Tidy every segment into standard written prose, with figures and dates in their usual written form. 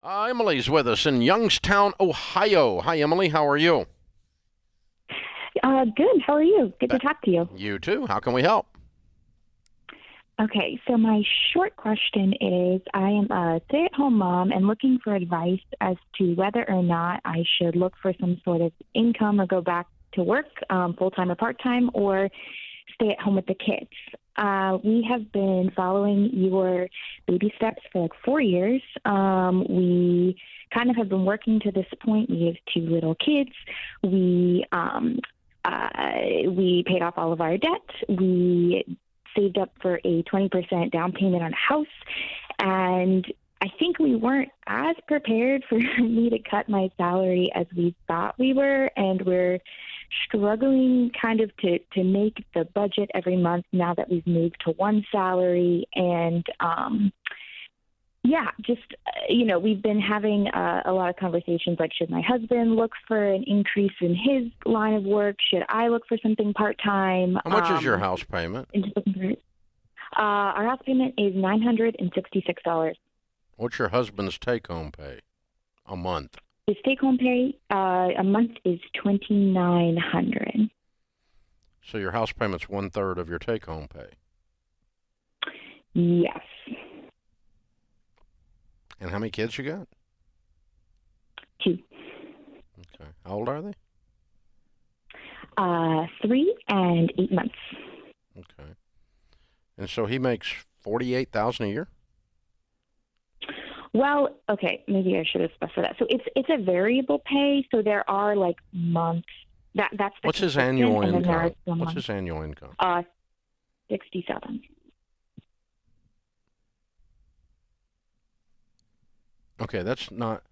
Emily's with us in Youngstown, Ohio. Hi, Emily. How are you? Good. How are you? Good to talk to you. You too. How can we help? Okay, so my short question is I am a stay-at-home mom and looking for advice as to whether or not I should look for some sort of income or go back to work, full-time or part-time, or stay at home with the kids. We have been following your baby steps for like 4 years. We kind of have been working to this point. We have two little kids. We paid off all of our debt. We saved up for a 20% down payment on a house. And I think we weren't as prepared for me to cut my salary as we thought we were. And we're struggling kind of to make the budget every month now that we've moved to one salary. And we've been having a lot of conversations like, should my husband look for an increase in his line of work? Should I look for something part-time? How much is your house payment? And just looking for it. Our house payment is $966. What's your husband's take-home pay a month? His take-home pay a month is $2,900. So your house payment's 1/3 of your take-home pay? Yes. And how many kids you got? 2. Okay. How old are they? 3 and 8 months. Okay. And so he makes $48,000 a year? Well, okay, maybe I should have specified that. So it's a variable pay, so there are like months that's the What's his annual and then there are income? some What's months. his annual income? 67. Okay, that's not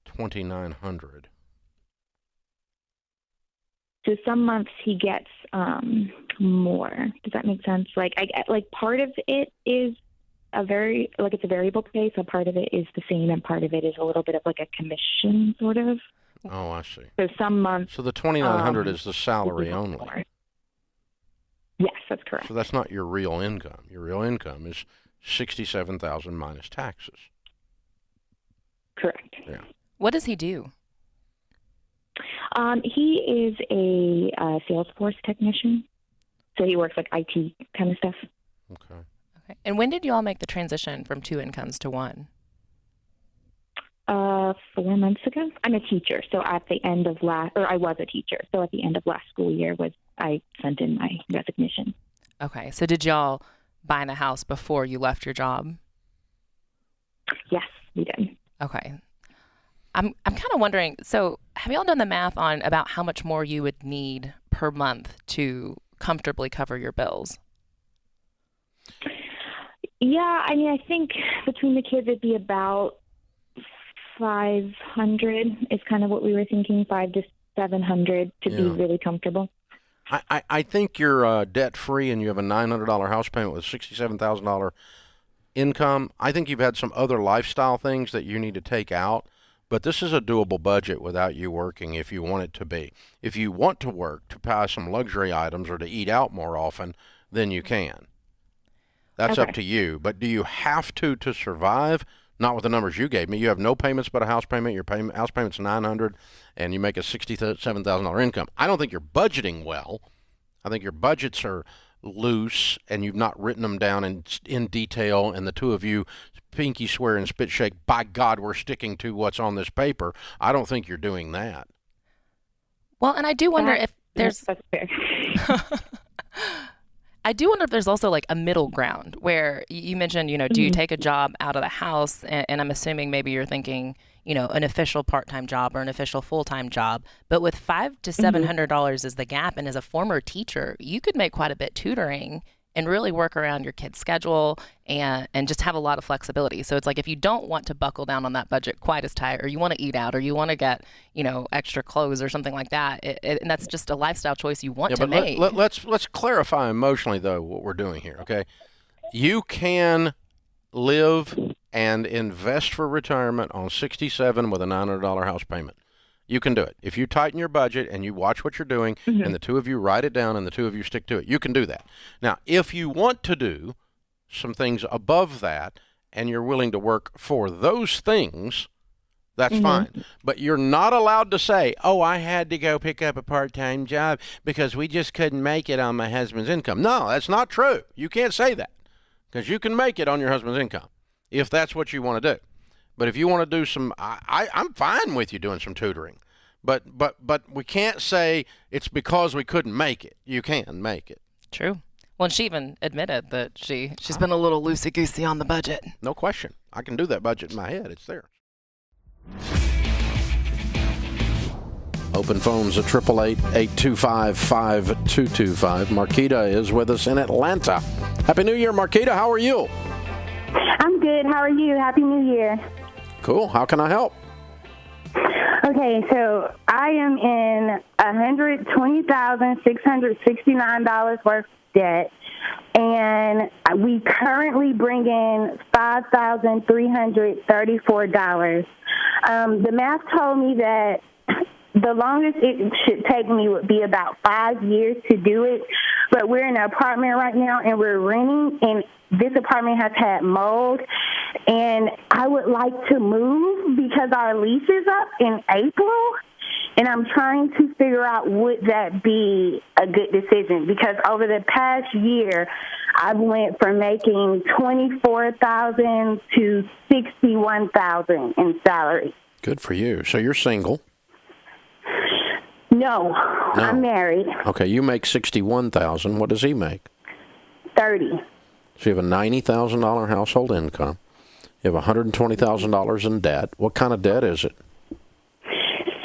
2,900. So some months he gets more. Does that make sense? Like part of it is it's a variable pay, so part of it is the same and part of it is a little bit of like a commission sort of. Oh, I see. So some months. So the 2,900 is the salary only. More. Yes, that's correct. So that's not your real income. Your real income is 67,000 minus taxes. Correct. Yeah. What does he do? He is a Salesforce technician, so he works like IT kind of stuff. Okay. Okay. And when did you all make the transition from 2 incomes to 1? 4 months ago. I'm a teacher, so at the end of I was a teacher, so at the end of last school year I sent in my resignation. Okay. So did y'all buy the house before you left your job? Yes, we did. Okay. I'm kind of wondering, so have y'all done the math on about how much more you would need per month to comfortably cover your bills? Yeah, I mean, I think between the kids it'd be about 500 is kind of what we were thinking, 500 to 700 to be really comfortable. I think you're debt-free and you have a $900 house payment with $67,000 income. I think you've had some other lifestyle things that you need to take out, but this is a doable budget without you working if you want it to be. If you want to work to buy some luxury items or to eat out more often, then you can. That's Okay. up to you. But do you have to survive? Not with the numbers you gave me. You have no payments but a house payment. Your house payment's $900, and you make a $67,000 income. I don't think you're budgeting well. I think your budgets are loose, and you've not written them down in detail. And the two of you, pinky swear and spit shake, by God, we're sticking to what's on this paper. I don't think you're doing that. Well, and I do wonder if there's That's fair. I do wonder if there's also like a middle ground where you mentioned, do you take a job out of the house? And I'm assuming maybe you're thinking, an official part-time job or an official full-time job. But with $500 to $700 is the gap, and as a former teacher, you could make quite a bit tutoring and really work around your kid's schedule and just have a lot of flexibility. So it's like if you don't want to buckle down on that budget quite as tight, or you want to eat out, or you want to get, extra clothes or something like that, and that's just a lifestyle choice you want to make. Let's clarify emotionally, though, what we're doing here, okay? You can live and invest for retirement on 67 with a $900 house payment. You can do it. If you tighten your budget and you watch what you're doing, and the two of you write it down and the two of you stick to it, you can do that. Now, if you want to do some things above that and you're willing to work for those things, That's fine. But you're not allowed to say, oh, I had to go pick up a part-time job because we just couldn't make it on my husband's income. No, that's not true. You can't say that because you can make it on your husband's income if that's what you want to do. But if you want to do some, I'm fine with you doing some tutoring. But we can't say it's because we couldn't make it. You can make it. True. Well, and she even admitted that she's been a little loosey-goosey on the budget. No question. I can do that budget in my head. It's there. Open phones at 888-825-5225. Marquita is with us in Atlanta. Happy New Year, Marquita. How are you? I'm good. How are you? Happy New Year. Cool. How can I help? Okay, so I am in $120,669 worth of debt, and we currently bring in $5,334. The math told me that the longest it should take me would be about 5 years to do it, but we're in an apartment right now, and we're renting, and this apartment has had mold, and I would like to move because our lease is up in April, and I'm trying to figure out would that be a good decision because over the past year, I went from making $24,000 to $61,000 in salary. Good for you. So you're single? No, I'm married. Okay, you make $61,000. What does he make? $30,000. So you have a $90,000 household income. You have $120,000 in debt. What kind of debt is it?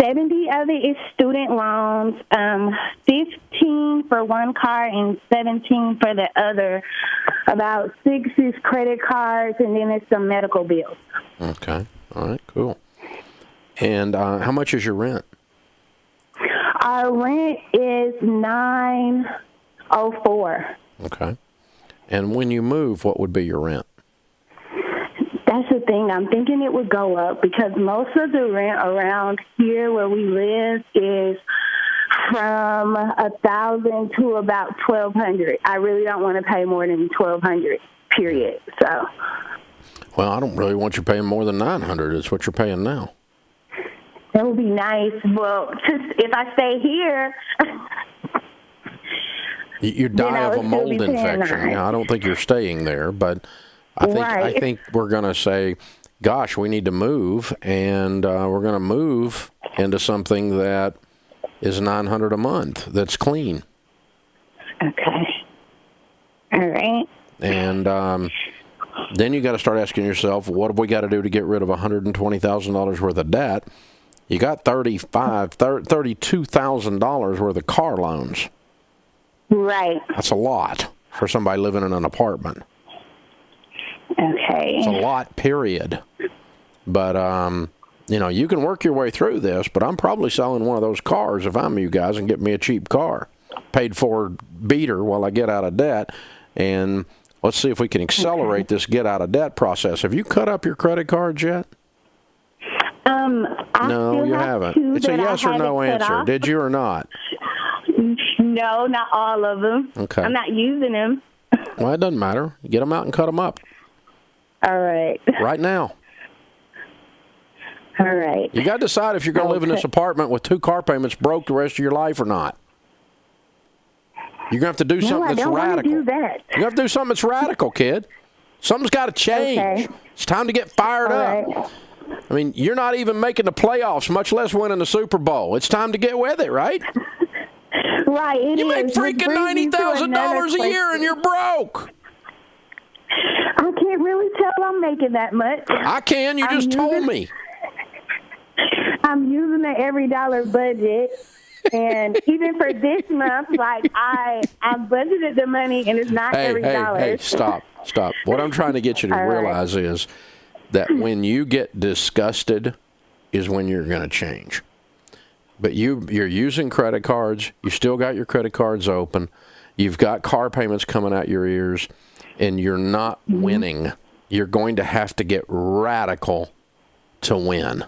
70 of it is student loans, 15 for one car and 17 for the other. About 6 is credit cards, and then it's some medical bills. Okay. All right, cool. And how much is your rent? Our rent is $904. Okay. And when you move, what would be your rent? That's the thing. I'm thinking it would go up because most of the rent around here where we live is from $1,000 to about $1,200. I really don't want to pay more than $1,200. Period. So. Well, I don't really want you paying more than $900. It's what you're paying now. That would be nice. Well, just if I stay here. You die of a mold infection. Yeah, I don't think you're staying there, but I think we're going to say, gosh, we need to move, and we're going to move into something that is $900 a month that's clean. Okay. All right. And then you got to start asking yourself, what have we got to do to get rid of $120,000 worth of debt? You got $32,000 worth of car loans. Right. That's a lot for somebody living in an apartment. Okay. It's a lot, period. But, you can work your way through this, but I'm probably selling one of those cars if I'm you guys and get me a cheap car. Paid for beater while I get out of debt. And let's see if we can accelerate this get out of debt process. Have you cut up your credit cards yet? No, you haven't. It's a yes or no answer. Did you or not? No, not all of them. Okay. I'm not using them. Well, it doesn't matter. Get them out and cut them up. All right. Right now. All right. You got to decide if you're going to live in this apartment with 2 car payments broke the rest of your life or not. You're going to have to do something that's radical. Do that. You have to do something that's radical, kid. Something's got to change. Okay. It's time to get fired up. Right. I mean, you're not even making the playoffs, much less winning the Super Bowl. It's time to get with it, right? Right. You make freaking $90,000 a year and you're broke. I can't really tell I'm making that much. I can. You just told me. I'm using the every dollar budget. And even for this month, like I budgeted the money and it's not every dollar. Hey, stop. What I'm trying to get you to realize is that when you get disgusted is when you're going to change. But you're using credit cards. You still got your credit cards open. You've got car payments coming out your ears, and you're not winning. You're going to have to get radical to win.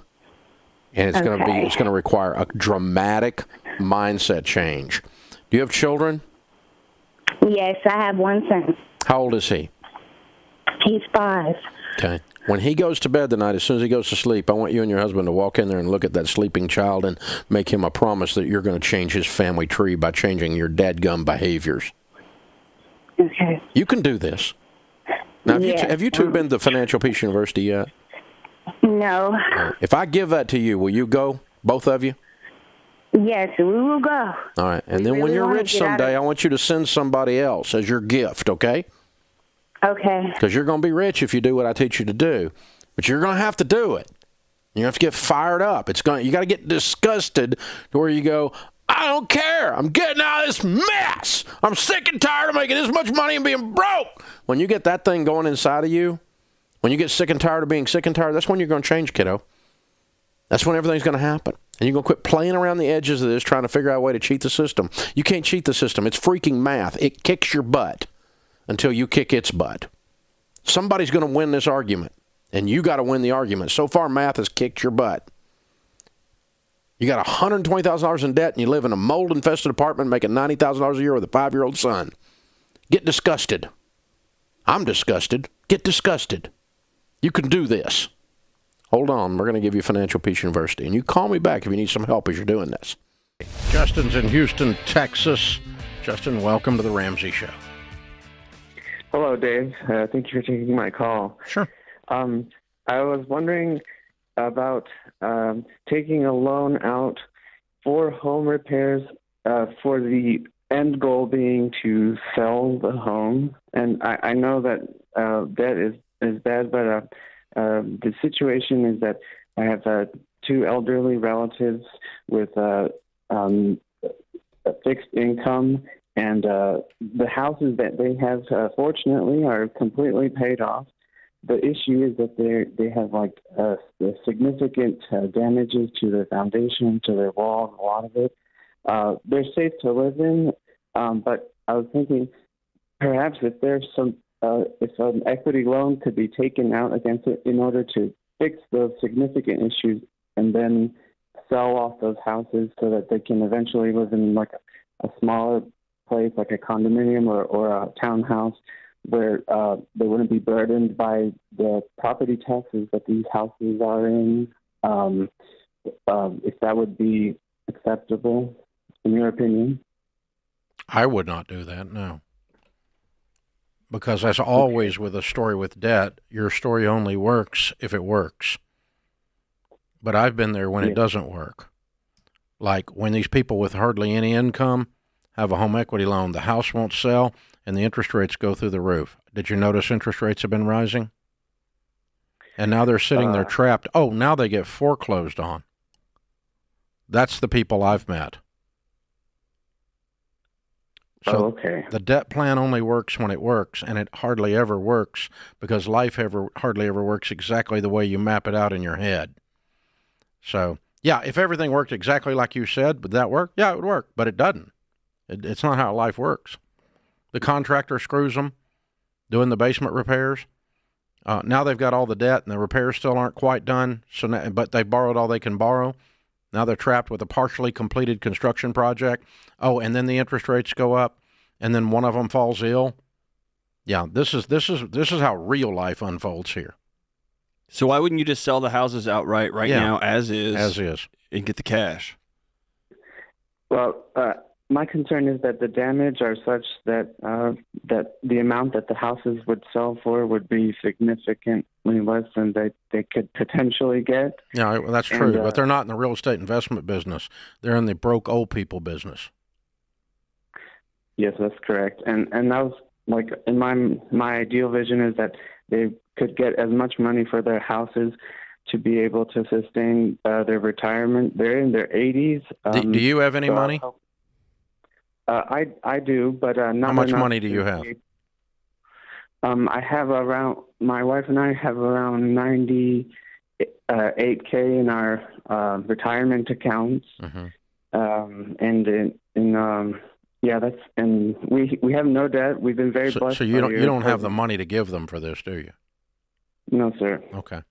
And it's going to require a dramatic mindset change. Do you have children? Yes, I have one son. How old is he? He's 5. Okay. When he goes to bed tonight, as soon as he goes to sleep, I want you and your husband to walk in there and look at that sleeping child and make him a promise that you're going to change his family tree by changing your dadgum behaviors. Okay. You can do this. Now, have you two been to Financial Peace University yet? No. If I give that to you, will you go, both of you? Yes, we will go. All right. And then when you're rich someday, I want you to send somebody else as your gift, okay? Okay. Because you're going to be rich if you do what I teach you to do. But you're going to have to do it. You have to get fired up. You got to get disgusted to where you go, I don't care. I'm getting out of this mess. I'm sick and tired of making this much money and being broke. When you get that thing going inside of you, when you get sick and tired of being sick and tired, that's when you're going to change, kiddo. That's when everything's going to happen. And you're going to quit playing around the edges of this, trying to figure out a way to cheat the system. You can't cheat the system. It's freaking math. It kicks your butt until you kick its butt. Somebody's going to win this argument, and you got to win the argument. So far, math has kicked your butt. You got $120,000 in debt, and you live in a mold-infested apartment making $90,000 a year with a 5-year-old son. Get disgusted. I'm disgusted. Get disgusted. You can do this. Hold on. We're going to give you Financial Peace University, and you call me back if you need some help as you're doing this. Justin's in Houston, Texas. Justin, welcome to the Ramsey Show. Hello, Dave. Thank you for taking my call. Sure. I was wondering about taking a loan out for home repairs for the end goal being to sell the home. And I know that debt is bad, but the situation is that I have 2 elderly relatives with a fixed income, and the houses that they have, fortunately, are completely paid off. The issue is that they have significant damages to their foundation, to their walls, a lot of it. They're safe to live in, but I was thinking perhaps if there's if an equity loan could be taken out against it in order to fix those significant issues and then sell off those houses so that they can eventually live in like a smaller place, like a condominium or a townhouse, where they wouldn't be burdened by the property taxes that these houses are in, if that would be acceptable, in your opinion? I would not do that, no. Because as always with a story with debt, your story only works if it works. But I've been there when it doesn't work. Like when these people with hardly any income have a home equity loan, the house won't sell, and the interest rates go through the roof. Did you notice interest rates have been rising? And now they're sitting there trapped. Oh, now they get foreclosed on. That's the people I've met. So okay. The debt plan only works when it works, and it hardly ever works because life hardly ever works exactly the way you map it out in your head. So, yeah, if everything worked exactly like you said, would that work? Yeah, it would work, but it doesn't. It's not how life works. The contractor screws them doing the basement repairs. Now they've got all the debt, and the repairs still aren't quite done, but they borrowed all they can borrow. Now they're trapped with a partially completed construction project. Oh, and then the interest rates go up, and then one of them falls ill. Yeah, this is how real life unfolds here. So why wouldn't you just sell the houses outright now as is? As is. And get the cash? Well, my concern is that the damage are such that that the amount that the houses would sell for would be significantly less than they could potentially get. Yeah, well, that's true, but they're not in the real estate investment business. They're in the broke old people business. Yes, that's correct. And that was like in my ideal vision is that they could get as much money for their houses to be able to sustain their retirement. They're in their 80s. Do you have any money? I do, but not. How much money do you have? I have my wife and I have around $98K in our retirement accounts, and we have no debt. We've been very blessed. So you don't have the money to give them for this, do you? No, sir. Okay.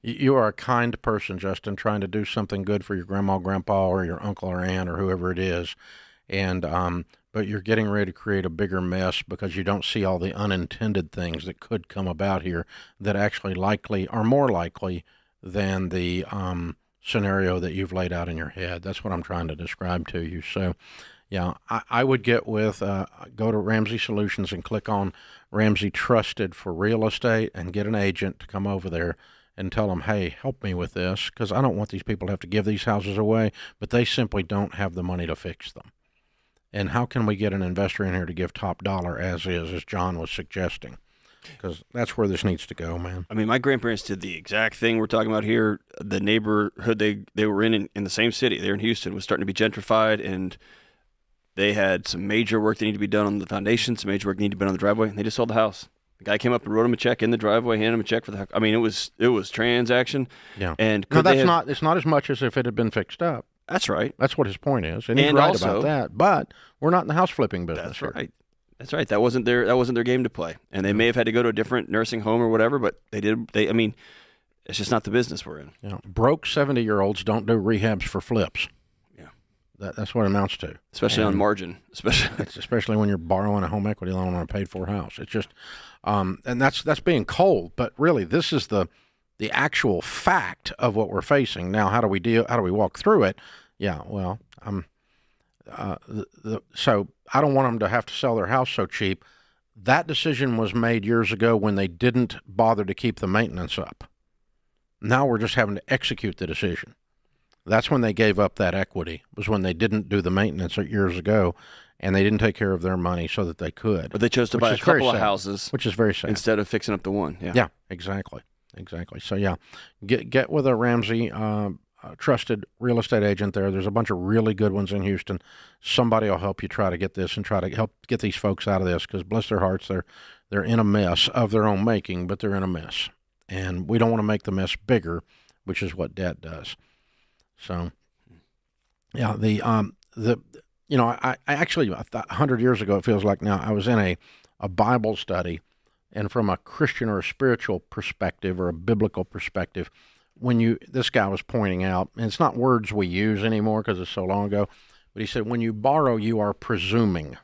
You are a kind person, Justin, trying to do something good for your grandma, grandpa, or your uncle or aunt or whoever it is. And but you're getting ready to create a bigger mess because you don't see all the unintended things that could come about here that actually likely are more likely than the scenario that you've laid out in your head. That's what I'm trying to describe to you. So, yeah, I would get with, go to Ramsey Solutions and click on Ramsey Trusted for Real Estate and get an agent to come over there and tell them, hey, help me with this, because I don't want these people to have to give these houses away, but they simply don't have the money to fix them. And how can we get an investor in here to give top dollar as is, as John was suggesting? Because that's where this needs to go, man. I mean, my grandparents did the exact thing we're talking about here. The neighborhood they were in the same city, they were in Houston, was starting to be gentrified, and they had some major work that needed to be done on the foundation, some major work needed to be done on the driveway, and they just sold the house. The guy came up and wrote him a check in the driveway, handed him a check for the house. I mean, it was transaction. Yeah. And no, it's not as much as if it had been fixed up. That's right. That's what his point is, and he's right about that. But we're not in the house flipping business. That's right. That's right. That wasn't their game to play, and they may have had to go to a different nursing home or whatever. But they did. I mean, it's just not the business we're in. Yeah. Broke 70-year-olds don't do rehabs for flips. Yeah. That's what it amounts to. Especially on margin. Especially when you're borrowing a home equity loan on a paid-for house. It's just, and that's being cold. But really, this is the actual fact of what we're facing. Now, how do we walk through it? Yeah, well, so I don't want them to have to sell their house so cheap. That decision was made years ago when they didn't bother to keep the maintenance up. Now we're just having to execute the decision. That's when they gave up that equity, was when they didn't do the maintenance years ago, and they didn't take care of their money so that they could. But they chose to buy a couple of houses, which is very sad, instead of fixing up the one. Yeah, exactly. So yeah, get with a Ramsey trusted real estate agent there. There's a bunch of really good ones in Houston. Somebody will help you try to get this and try to help get these folks out of this, because bless their hearts, they're in a mess of their own making, but they're in a mess, and we don't want to make the mess bigger, which is what debt does. So, yeah, I actually 100 years ago, it feels like now, I was in a Bible study, and from a Christian or a spiritual perspective or a biblical perspective, this guy was pointing out, and it's not words we use anymore because it's so long ago, but he said, when you borrow, you are presuming.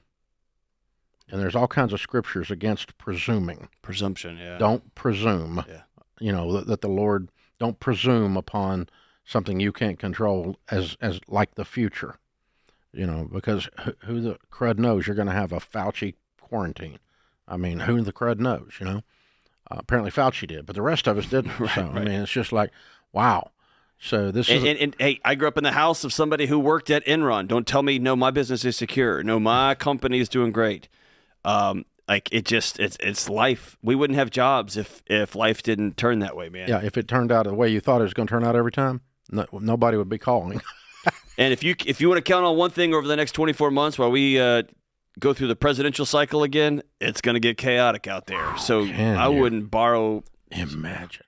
And there's all kinds of scriptures against presuming. Presumption, yeah. Don't presume. Yeah. That the Lord, don't presume upon something you can't control as like the future. Because who the crud knows you're going to have a Fauci quarantine. I mean, who the crud knows, Apparently Fauci did, but the rest of us didn't. Right. I mean, it's just like, wow. So this is... And hey, I grew up in the house of somebody who worked at Enron. Don't tell me, no, my business is secure. No, my company is doing great. It's life. We wouldn't have jobs if life didn't turn that way, man. Yeah, if it turned out the way you thought it was going to turn out every time, nobody would be calling. And if you want to count on one thing over the next 24 months while we go through the presidential cycle again, it's going to get chaotic out there. So I wouldn't borrow. Imagine.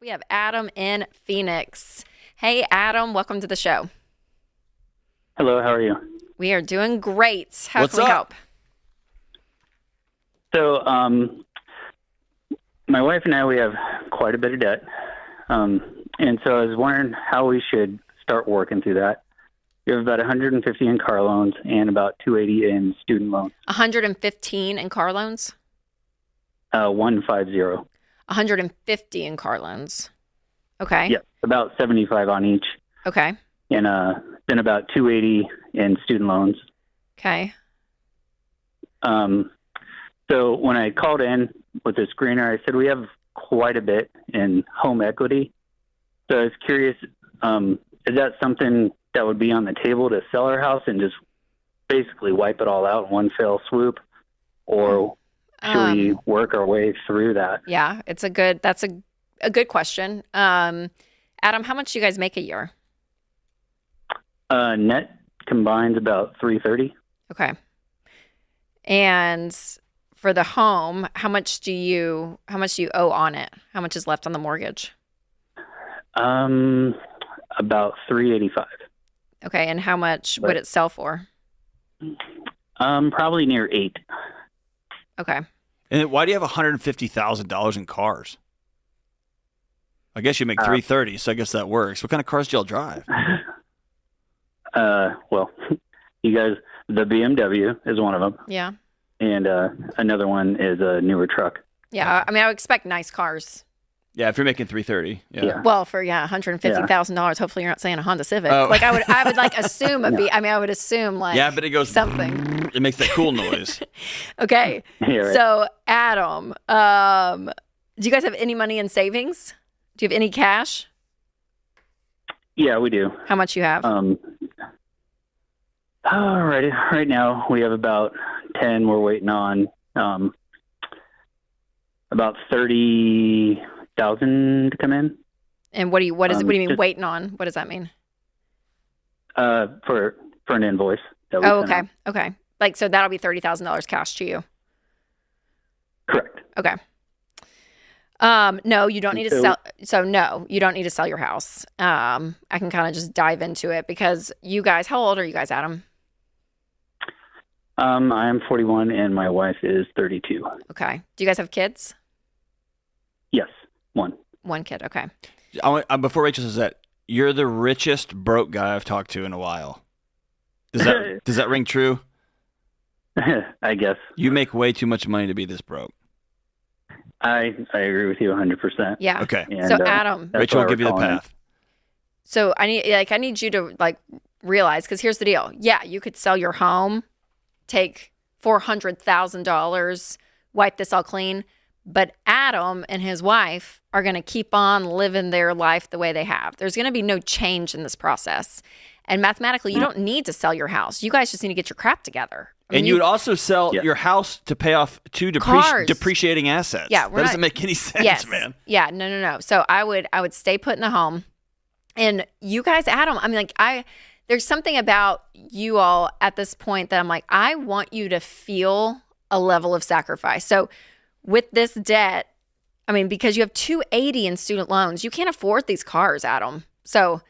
We have Adam in Phoenix. Hey, Adam, welcome to the show. Hello, how are you? We are doing great. How What's can we up? help? So, my wife and I, we have quite a bit of debt. And so I was wondering how we should start working through that. We have about 150 in car loans and about 280 in student loans. 115 in car loans? 150. 150 in car loans. Okay. Yeah, about 75 on each. Okay. And then about 280 in student loans. Okay. So when I called in with the screener, I said we have quite a bit in home equity. So I was curious, is that something that would be on the table to sell our house and just basically wipe it all out in one fell swoop? Or should we work our way through that? Yeah, that's a good question. Adam, how much do you guys make a year? Net combined about 330. Okay. And for the home, how much do you owe on it? How much is left on the mortgage? About 385. Okay, and how much would it sell for? Probably near 8. Okay. And why do you have $150,000 in cars? I guess you make 330, so I guess that works. What kind of cars do y'all drive? Well, you guys The BMW is one of them. Yeah. And another one is a newer truck. Yeah. I mean, I would expect nice cars. Yeah, if you're making $330. Yeah. Well, for $150,000, hopefully you're not saying a Honda Civic. Oh. Like I would like assume I would assume like Yeah, but it goes something. It makes that cool noise. Okay. Yeah, right. So Adam, do you guys have any money in savings? Do you have any cash? Yeah, we do. How much you have? Right now we have about 10. We're waiting on about 30,000 to come in. And what do you mean just- waiting on? What does that mean? For an invoice. That we Oh, sent okay. out. Okay. Like so that'll be $30,000 cash to you. Correct. Okay. No, you don't need to sell. So no, you don't need to sell your house. I can kind of just dive into it because you guys, how old are you guys, Adam? I am 41 and my wife is 32. Okay. Do you guys have kids? Yes, one. One kid. Okay. Before Rachel says that, you're the richest broke guy I've talked to in a while. Does that ring true? I guess. You make way too much money to be this broke. I agree with you 100%. Yeah. Okay. And, So Adam, that's Rachel why will give we're you the calling in. path. so I need you to like realize because here's the deal. Yeah, you could sell your home, take $400,000, wipe this all clean. But Adam and his wife are going to keep on living their life the way they have. There's going to be no change in this process. And mathematically, you don't need to sell your house. You guys just need to get your crap together. I mean, And you would also sell your house to pay off two Cars. depreciating assets. Yeah, that doesn't make any sense, yes. man. Yeah, no. So I would stay put in the home. And you guys, Adam, I mean, like there's something about you all at this point that I'm like, I want you to feel a level of sacrifice. So with this debt, I mean, because you have $280 in student loans, you can't afford these cars, Adam. So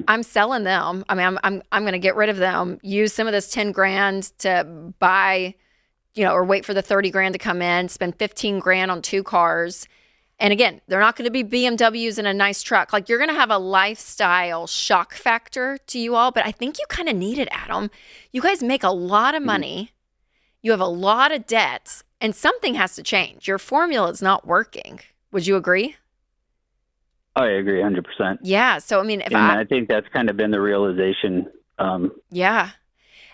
I'm selling them. I mean, I'm going to get rid of them, use some of this 10 grand to buy, or wait for the 30 grand to come in, spend 15 grand on 2 cars. And again, they're not going to be BMWs and a nice truck. Like you're going to have a lifestyle shock factor to you all, but I think you kind of need it, Adam. You guys make a lot of money. You have a lot of debts and something has to change. Your formula is not working. Would you agree? Oh, I agree 100%. Yeah. So, I mean, I think that's kind of been the realization. Yeah.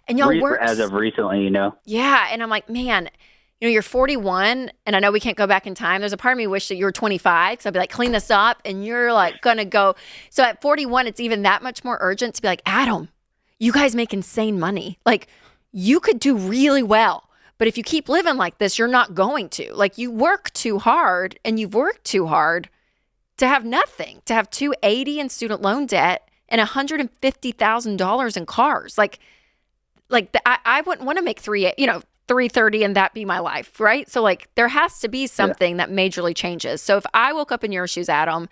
And y'all work as of recently, Yeah. And I'm like, man, you're 41 and I know we can't go back in time. There's a part of me wish that you were 25 because I'd be like, clean this up. And you're like going to go. So at 41, it's even that much more urgent to be like, Adam, you guys make insane money. Like you could do really well. But if you keep living like this, you're not going to. Like you work too hard and you've worked too hard to have nothing, to have $280 in student loan debt and $150,000 in cars. I wouldn't want to make $330 and that be my life, right? So like there has to be something that majorly changes. So if I woke up in your shoes, Adam,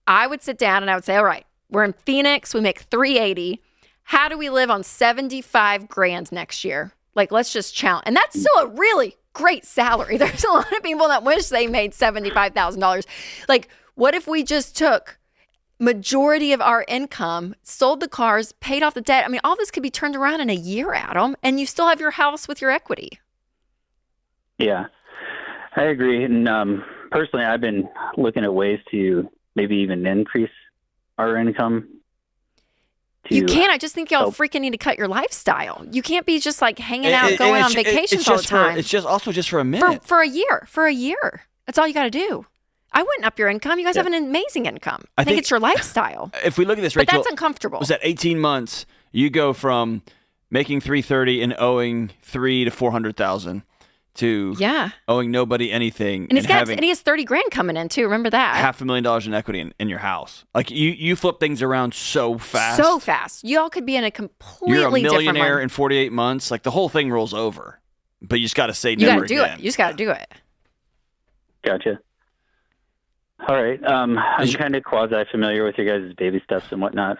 I would sit down and I would say, all right, we're in Phoenix, we make $380. How do we live on 75 grand next year? Like, let's just challenge. And that's still a really great salary. There's a lot of people that wish they made $75,000. Like, what if we just took majority of our income, sold the cars, paid off the debt? I mean, all this could be turned around in a year, Adam, and you still have your house with your equity. Yeah, I agree. And personally, I've been looking at ways to maybe even increase our income. You can't. I just think y'all freaking need to cut your lifestyle. You can't be just like hanging out, going on vacations all the time. It's just also just for a minute. For a year. For a year. That's all you got to do. I wouldn't up your income. You guys have an amazing income. I think it's your lifestyle. If we look at this, Rachel, but that's uncomfortable. Was that 18 months? You go from making $330 and owing $300,000 to $400,000 to owing nobody anything, and he has 30 grand coming in too. Remember that? $500,000 in equity in your house. Like you flip things around so fast. So fast. Y'all could be in a completely different. You're a millionaire different in 48 months. Like the whole thing rolls over. But you just got to say you never again. You got to do again. it. You just got to do it. Gotcha. All right. I'm kind of quasi familiar with your guys' baby steps and whatnot.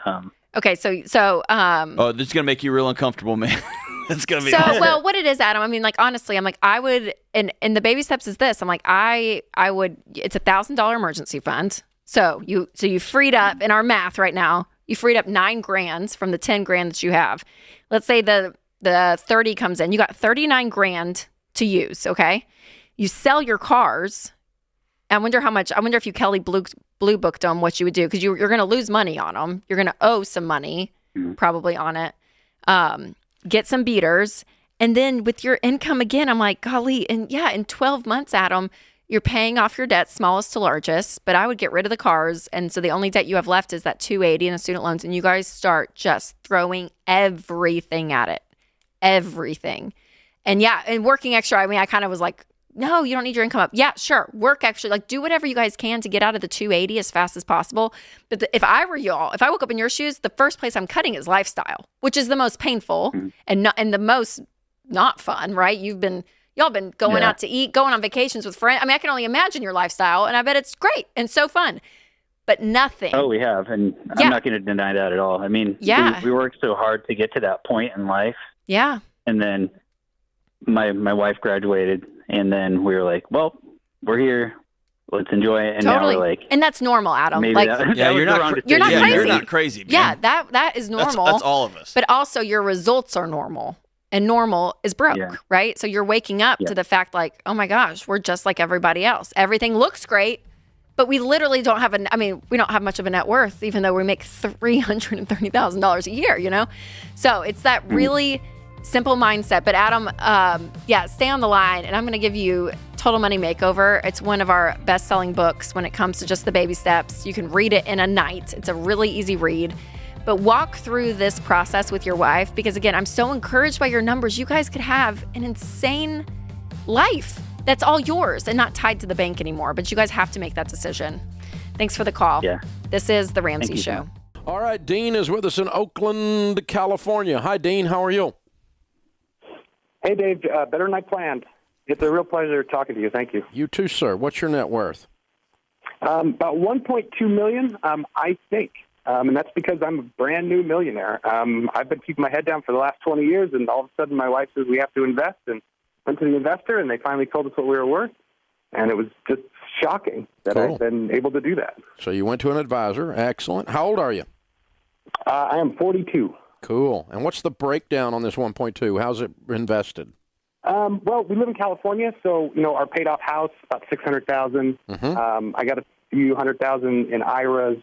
Okay, so oh, this is gonna make you real uncomfortable, man. It's gonna be so awesome. well. What it is, Adam? I mean, like honestly, I'm like I would, and the baby steps is this. I'm like I would. It's $1,000 emergency fund. So you freed up in our math right now. You freed up $9 grand from the 10 grand that you have. Let's say the the 30 comes in. You got 39 grand to use, okay? You sell your cars. I wonder if you Kelly Blue booked them, what you would do, because you're going to lose money on them. You're going to owe some money probably on it. Get some beaters. And then with your income again, I'm like, golly, and yeah, in 12 months, Adam, you're paying off your debt, smallest to largest, but I would get rid of the cars. And so the only debt you have left is that $280 in the student loans. And you guys start just throwing everything at it. Everything. And yeah, and working extra, I mean, I kind of was like, no, you don't need your income up. Yeah, sure. Work extra. Like, do whatever you guys can to get out of the 280 as fast as possible. But if I were y'all, if I woke up in your shoes, the first place I'm cutting is lifestyle, which is the most painful and the most not fun, right? Y'all been going out to eat, going on vacations with friends. I mean, I can only imagine your lifestyle, and I bet it's great and so fun. But nothing. Oh, we have, and I'm not going to deny that at all. I mean, we worked so hard to get to that point in life. Yeah. And then my wife graduated, and then we were like, well, we're here. Let's enjoy it. And now we're like, and that's normal, Adam. Maybe like, you're not crazy. You're not crazy, man. Yeah, that is normal. That's all of us. But also your results are normal. And normal is broke, right? So you're waking up to the fact like, oh my gosh, we're just like everybody else. Everything looks great, but we literally don't have we don't have much of a net worth, even though we make $330,000 a year, you know? So it's that really simple mindset. But Adam, stay on the line, and I'm going to give you Total Money Makeover. It's one of our best-selling books when it comes to just the baby steps. You can read it in a night. It's a really easy read. But walk through this process with your wife, because again, I'm so encouraged by your numbers. You guys could have an insane life that's all yours and not tied to the bank anymore. But you guys have to make that decision. Thanks for the call. Yeah. This is The Ramsey Show. All right, Dean is with us in Oakland, California. Hi, Dean. How are you? Hey, Dave. Better than I planned. It's a real pleasure talking to you. Thank you. You too, sir. What's your net worth? About $1.2 million, I think. And that's because I'm a brand new millionaire. I've been keeping my head down for the last 20 years, and all of a sudden my wife says we have to invest, and went to the investor, and they finally told us what we were worth. And it was just shocking that I've been able to do that. So you went to an advisor. Excellent. How old are you? I am 42. Cool. And what's the breakdown on this 1.2? How's it invested? Well, we live in California, so, our paid-off house, about $600,000. I got a few $100,000 in IRAs.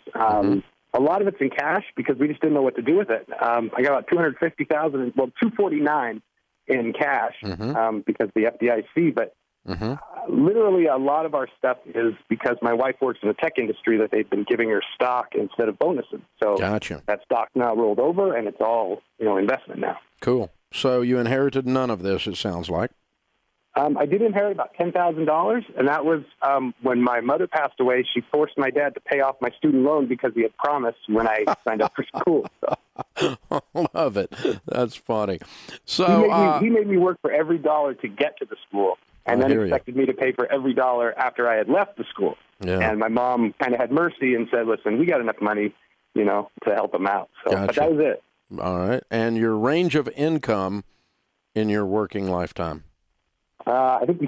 A lot of it's in cash because we just didn't know what to do with it. I got about $250,000, $249 in cash because of the FDIC. But literally, a lot of our stuff is because my wife works in the tech industry that they've been giving her stock instead of bonuses. So that stock now rolled over, and it's all investment now. Cool. So you inherited none of this, it sounds like. I did inherit about $10,000, and that was when my mother passed away. She forced my dad to pay off my student loan because he had promised when I signed up for school. So. Love it. That's funny. So he made me work for every dollar to get to the school, and then expected me to pay for every dollar after I had left the school. Yeah. And my mom kind of had mercy and said, "Listen, we got enough money, to help him out." So, But that was it. All right. And your range of income in your working lifetime? I think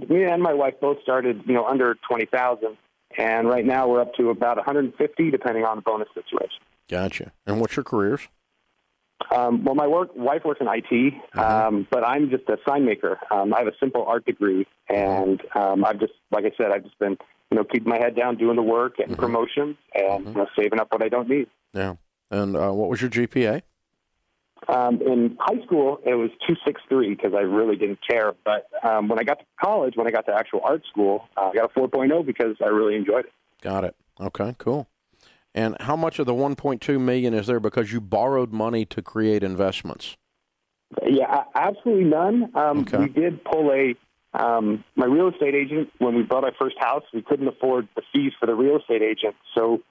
me and my wife both started, under 20,000, and right now we're up to about 150, depending on the bonus situation. Gotcha. And what's your careers? Well, my wife works in IT, but I'm just a sign maker. I have a simple art degree, and I've just, like I said, I've just been, keeping my head down, doing the work, getting promotions, and saving up what I don't need. Yeah. And what was your GPA? In high school, it was 2.63 because I really didn't care. But when I got to college, when I got to actual art school, I got a 4.0 because I really enjoyed it. Got it. Okay, cool. And how much of the $1.2 million is there because you borrowed money to create investments? Yeah, absolutely none. We did pull my real estate agent, when we bought our first house, we couldn't afford the fees for the real estate agent. So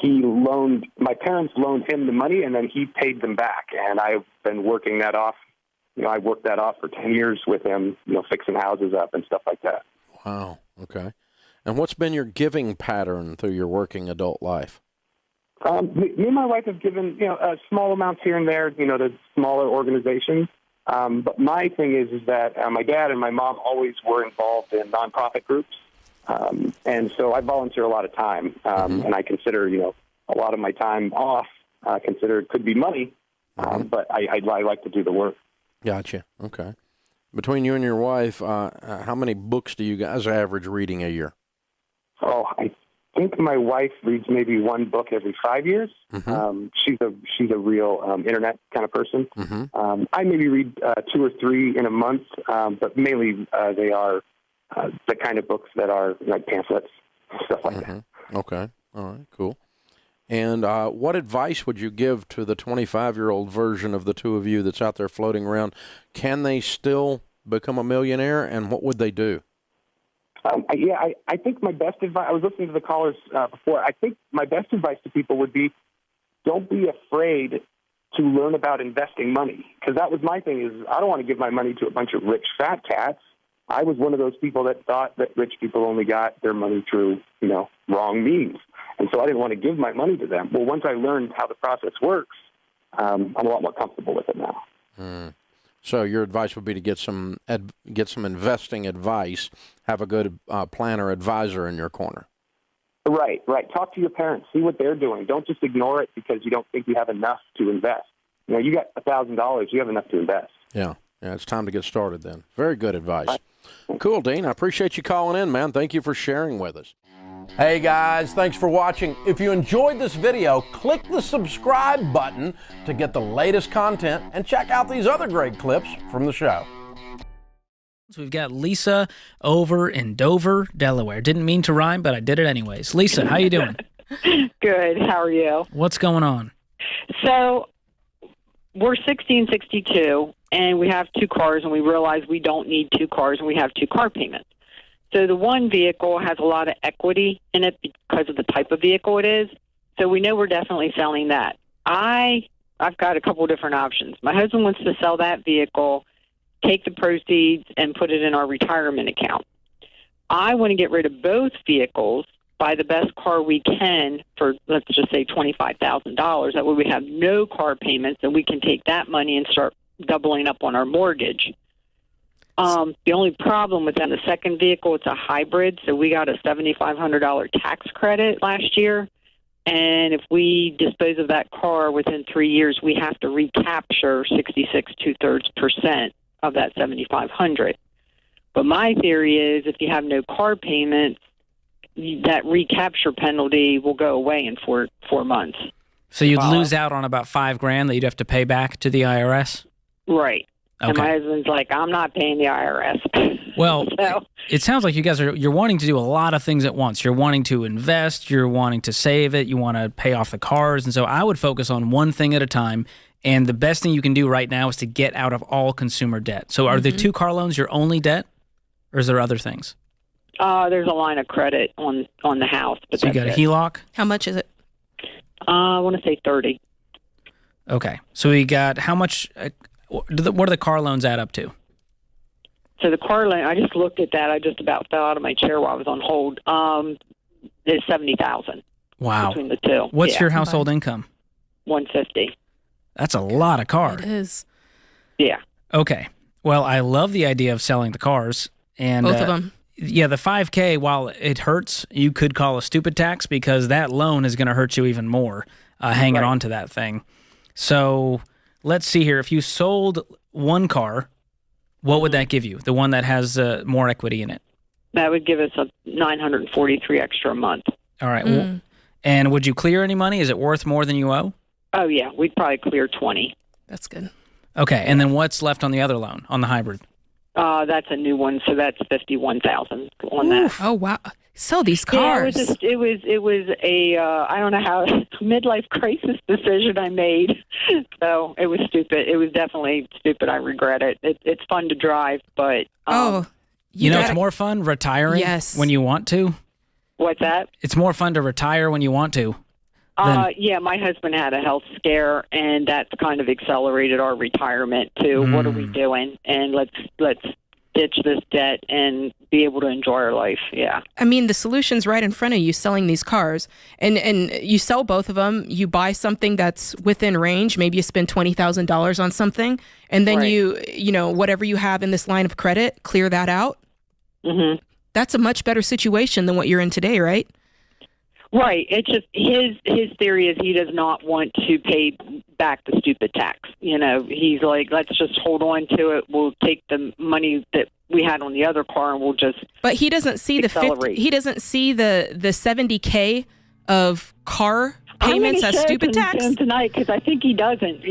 my parents loaned him the money, and then he paid them back. And I've been working that off. I worked that off for 10 years with him, fixing houses up and stuff like that. Wow. Okay. And what's been your giving pattern through your working adult life? Me and my wife have given, small amounts here and there, to smaller organizations. But my thing is that my dad and my mom always were involved in nonprofit groups. And so I volunteer a lot of time, and I consider, a lot of my time off could be money, but I like to do the work. Gotcha. Okay. Between you and your wife, how many books do you guys average reading a year? Oh, I think my wife reads maybe one book every 5 years. Mm-hmm. She's a real internet kind of person. Mm-hmm. I maybe read 2 or 3 in a month, but mainly they are the kind of books that are like pamphlets, stuff like that. Okay. All right. Cool. And what advice would you give to the 25-year-old version of the two of you that's out there floating around? Can they still become a millionaire, and what would they do? I think my best advice, I was listening to the callers before, I think my best advice to people would be don't be afraid to learn about investing money. Because that was my thing, is I don't want to give my money to a bunch of rich fat cats. I was one of those people that thought that rich people only got their money through, wrong means. And so I didn't want to give my money to them. Well, once I learned how the process works, I'm a lot more comfortable with it now. So your advice would be to get some investing advice, have a good planner advisor in your corner. Right. Talk to your parents. See what they're doing. Don't just ignore it because you don't think you have enough to invest. You got $1,000. You have enough to invest. Yeah, it's time to get started then. Very good advice. Right. Cool, Dean. I appreciate you calling in, man. Thank you for sharing with us. Hey guys, thanks for watching. If you enjoyed this video, click the subscribe button to get the latest content and check out these other great clips from the show. So we've got Lisa over in Dover, Delaware. Didn't mean to rhyme, but I did it anyways. Lisa, how you doing? Good. How are you? What's going on? So we're 1662, and we have 2 cars, and we realize we don't need 2 cars, and we have 2 car payments. So the one vehicle has a lot of equity in it because of the type of vehicle it is. So we know we're definitely selling that. I've got a couple of different options. My husband wants to sell that vehicle, take the proceeds, and put it in our retirement account. I want to get rid of both vehicles, buy the best car we can for, let's just say, $25,000. That way we have no car payments, and we can take that money and start doubling up on our mortgage. The only problem with that, the second vehicle, it's a hybrid, so we got a $7,500 tax credit last year. And if we dispose of that car within 3 years, we have to recapture 66 2/3% of that $7,500. But my theory is if you have no car payments, that recapture penalty will go away in four months. So you'd lose out on about $5,000 that you'd have to pay back to the IRS? Right. Okay. And my husband's like, I'm not paying the IRS. Well, so, it sounds like you guys you're wanting to do a lot of things at once. You're wanting to invest, you're wanting to save it, you want to pay off the cars. And so I would focus on one thing at a time. And the best thing you can do right now is to get out of all consumer debt. So are the 2 car loans your only debt, or is there other things? There's a line of credit on the house. But so you got a HELOC? How much is it? I want to say 30. Okay. So we got how much... what do the car loans add up to? So the car loan, I just looked at that. I just about fell out of my chair while I was on hold. It's $70,000. Wow. Between the 2. What's your household income? $150. That's a lot of cars. It is. Yeah. Okay. Well, I love the idea of selling the cars. And both of them. Yeah, the $5,000, while it hurts, you could call a stupid tax because that loan is going to hurt you even more hanging on to that thing. So... let's see here. If you sold one car, what would that give you? The one that has more equity in it? That would give us a $943 extra a month. All right. And would you clear any money? Is it worth more than you owe? Oh, yeah. We'd probably clear 20. That's good. Okay. And then what's left on the other loan, on the hybrid? That's a new one, so that's $51,000 on that. Oh, wow. Sell these cars. Yeah, it was a I don't know how midlife crisis decision I made. So it was stupid. It was definitely stupid. I regret it. It's fun to drive, but it's more fun retiring when you want to. What's that? It's more fun to retire when you want to. Yeah, my husband had a health scare, and that's kind of accelerated our retirement to what are we doing? And let's ditch this debt and be able to enjoy our life. Yeah. I mean, the solution's right in front of you, selling these cars. And you sell both of them. You buy something that's within range. Maybe you spend $20,000 on something. And then you whatever you have in this line of credit, clear that out. Mm-hmm. That's a much better situation than what you're in today, right? Right. It's just his theory is he does not want to pay back the stupid tax. He's like, let's just hold on to it. We'll take the money that we had on the other car and we'll just. But he doesn't see he doesn't see the $70K of car payments as stupid tax tonight, because I think he doesn't.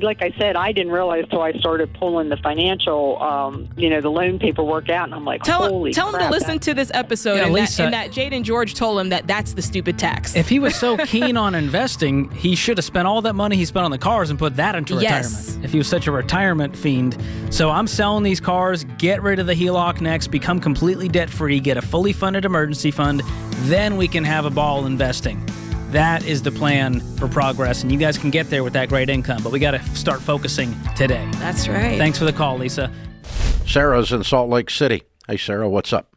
Like I said, I didn't realize till I started pulling the financial, the loan paperwork out, and I'm like, holy tell him to listen to this episode, and Lisa, that Jade and George told him that's the stupid tax. If he was so keen on investing, he should have spent all that money he spent on the cars and put that into retirement. If he was such a retirement fiend. So I'm selling these cars, get rid of the HELOC next, become completely debt-free, get a fully funded emergency fund, then we can have a ball investing. That is the plan for progress, and you guys can get there with that great income, but we got to start focusing today. That's right. Thanks for the call, Lisa. Sarah's in Salt Lake City. Hey, Sarah, what's up?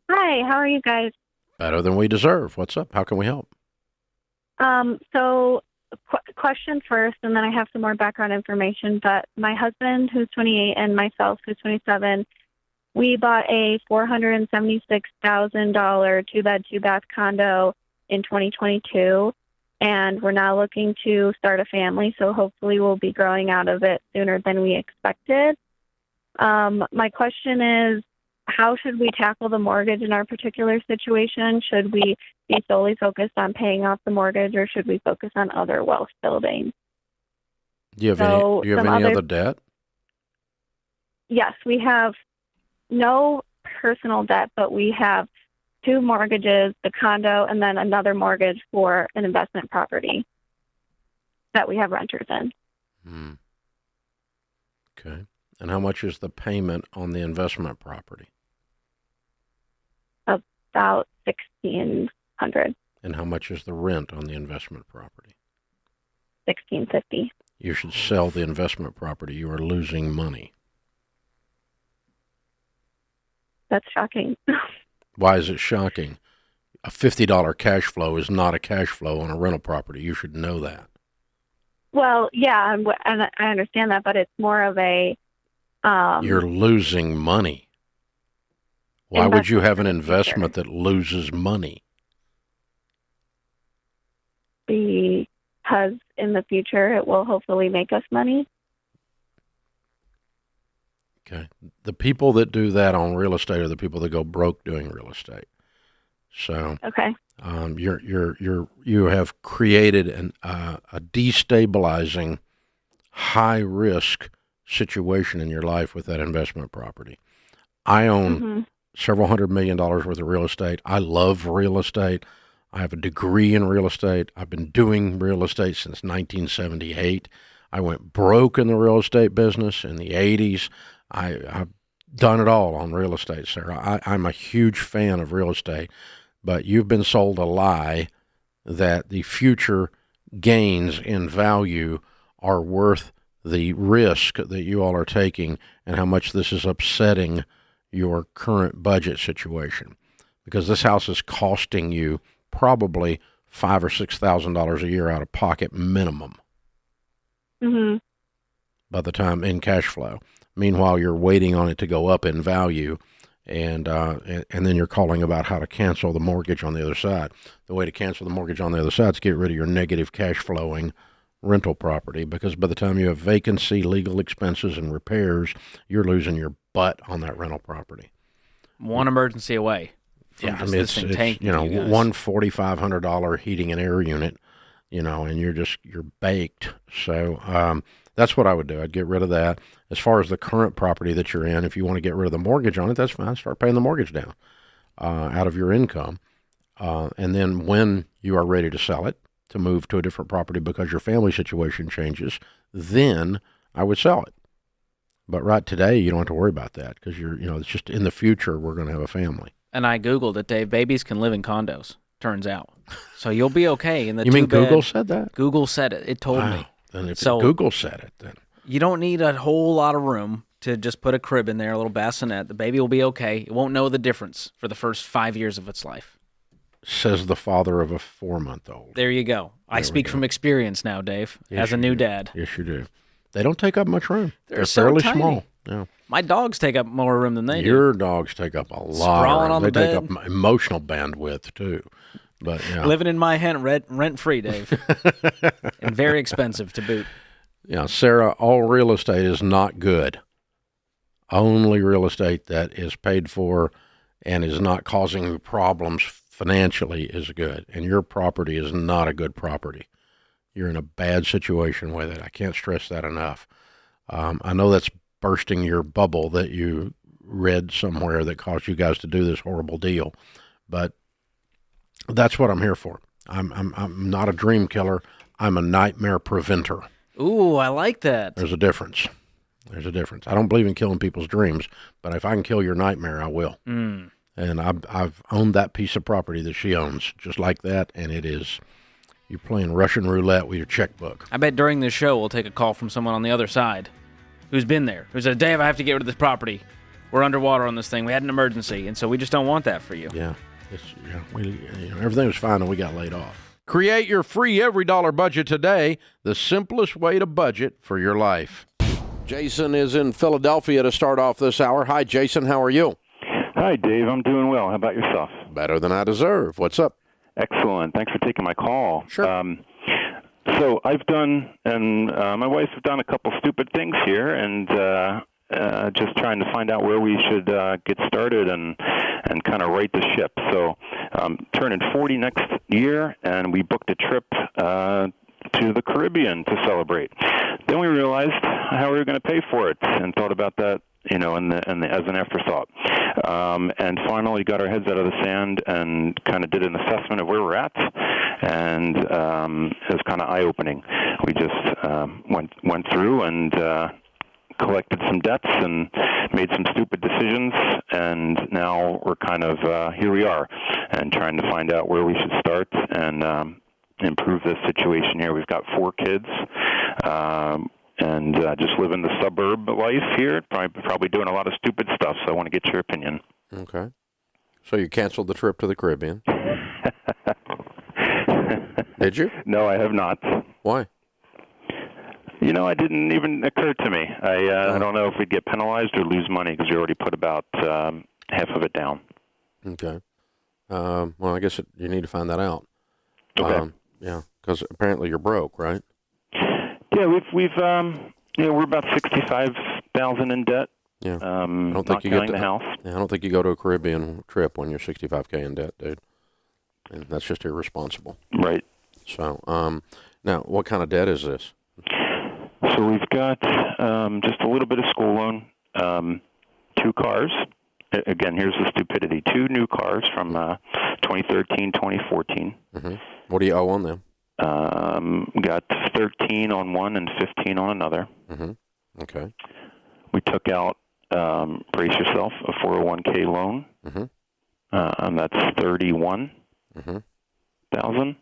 Hi, how are you guys? Better than we deserve. What's up? How can we help? Question first, and then I have some more background information. But my husband, who's 28, and myself, who's 27, we bought a $476,000 two-bed, two-bath condo in 2022, and we're now looking to start a family, so hopefully we'll be growing out of it sooner than we expected. My question is, how should we tackle the mortgage in our particular situation? Should we be solely focused on paying off the mortgage, or should we focus on other wealth building? Do you have any other debt? Yes, we have no personal debt, but we have 2 mortgages, the condo, and then another mortgage for an investment property that we have renters in. Okay. And how much is the payment on the investment property? About $1,600. And how much is the rent on the investment property? $1,650. You should sell the investment property. You are losing money. That's shocking. Why is it shocking? A $50 cash flow is not a cash flow on a rental property. You should know that. Well, yeah, and I understand that, but it's more of a... You're losing money. Why would you have an investment that loses money? Because in the future it will hopefully make us money. Okay. The people that do that on real estate are the people that go broke doing real estate. So, okay. You have created a destabilizing, high risk situation in your life with that investment property. I own several $100 million worth of real estate. I love real estate. I have a degree in real estate. I've been doing real estate since 1978. I went broke in the real estate business in the 80s. I've done it all on real estate, Sarah. I'm a huge fan of real estate, but you've been sold a lie that the future gains in value are worth the risk that you all are taking and how much this is upsetting your current budget situation. Because this house is costing you probably $5,000 or $6,000 a year out of pocket minimum. By the time in cash flow. Meanwhile, you're waiting on it to go up in value, and then you're calling about how to cancel the mortgage on the other side. The way to cancel the mortgage on the other side is get rid of your negative cash flowing rental property, because by the time you have vacancy, legal expenses, and repairs, you're losing your butt on that rental property. One emergency away. Yeah, I mean, it's one $4,500 heating and air unit, and you're baked. So that's what I would do. I'd get rid of that. As far as the current property that you're in, if you want to get rid of the mortgage on it, that's fine. Start paying the mortgage down out of your income. And then when you are ready to sell it, to move to a different property because your family situation changes, then I would sell it. But right today, you don't have to worry about that because it's just in the future, we're going to have a family. And I Googled it, Dave. Babies can live in condos, turns out. So you'll be okay in the You mean Google said that? Google said it. It told me. Then if Google said it, then. You don't need a whole lot of room to just put a crib in there, a little bassinet. The baby will be okay. It won't know the difference for the first 5 years of its life. Says the father of a 4-month-old. There you go. I speak from experience now, Dave, as a new dad. Yes, you do. They don't take up much room. They're so fairly tiny. small. Yeah. My dogs take up more room than they do. Your dogs take up a lot of room. On they the take bed. up emotional bandwidth, too. But yeah. Living in my rent free, Dave, and very expensive to boot. Yeah, Sarah, all real estate is not good. Only real estate that is paid for and is not causing you problems financially is good. And your property is not a good property. You're in a bad situation with it. I can't stress that enough. I know that's bursting your bubble that you read somewhere that caused you guys to do this horrible deal, but that's what I'm here for. I'm not a dream killer. I'm a nightmare preventer. Ooh, I like that. There's a difference. I don't believe in killing people's dreams, but if I can kill your nightmare, I will. And I've owned that piece of property that she owns, just like that, and it is, you're playing Russian roulette with your checkbook. I bet during this show we'll take a call from someone on the other side who's been there, who says, Dave, I have to get rid of this property. We're underwater on this thing. We had an emergency, and so we just don't want that for you. Yeah. Everything was fine and we got laid off. Create your free every dollar budget today, the simplest way to budget for your life. Jason is in Philadelphia to start off this hour. Hi, Jason. How are you? Hi, Dave. I'm doing well. How about yourself? Better than I deserve. What's up? Excellent. Thanks for taking my call. Sure. So I've done, and my wife have done a couple stupid things here, and just trying to find out where we should get started and kind of right the ship. So turning 40 next year, and we booked a trip to the Caribbean to celebrate. Then we realized how we were going to pay for it, and thought about that, as an afterthought. And finally got our heads out of the sand and kind of did an assessment of where we're at, and it was kind of eye-opening. We just went through and collected some debts and made some stupid decisions, and now we're kind of here we are, and trying to find out where we should start and improve this situation here. We've got 4 kids, and just living the suburb life here, probably doing a lot of stupid stuff, so I want to get your opinion. Okay. So you canceled the trip to the Caribbean. Did you? No, I have not. Why? It didn't even occur to me. I don't know if we'd get penalized or lose money because we already put about half of it down. Okay. Well, I guess you need to find that out. Okay. Yeah, because apparently you're broke, right? Yeah, we've we're about $65,000 in debt. Yeah. I don't think you get the house. Yeah, I don't think you go to a Caribbean trip when you're $65K in debt, dude. And that's just irresponsible. Right. So, now, what kind of debt is this? So we've got just a little bit of school loan, 2 cars. Again, here's the stupidity. 2 new cars from 2013, 2014. Mm-hmm. What do you owe on them? Got 13 on one and 15 on another. Mm-hmm. Okay. We took out, brace yourself, a 401k loan. Mm-hmm. And that's $31,000. Mm-hmm.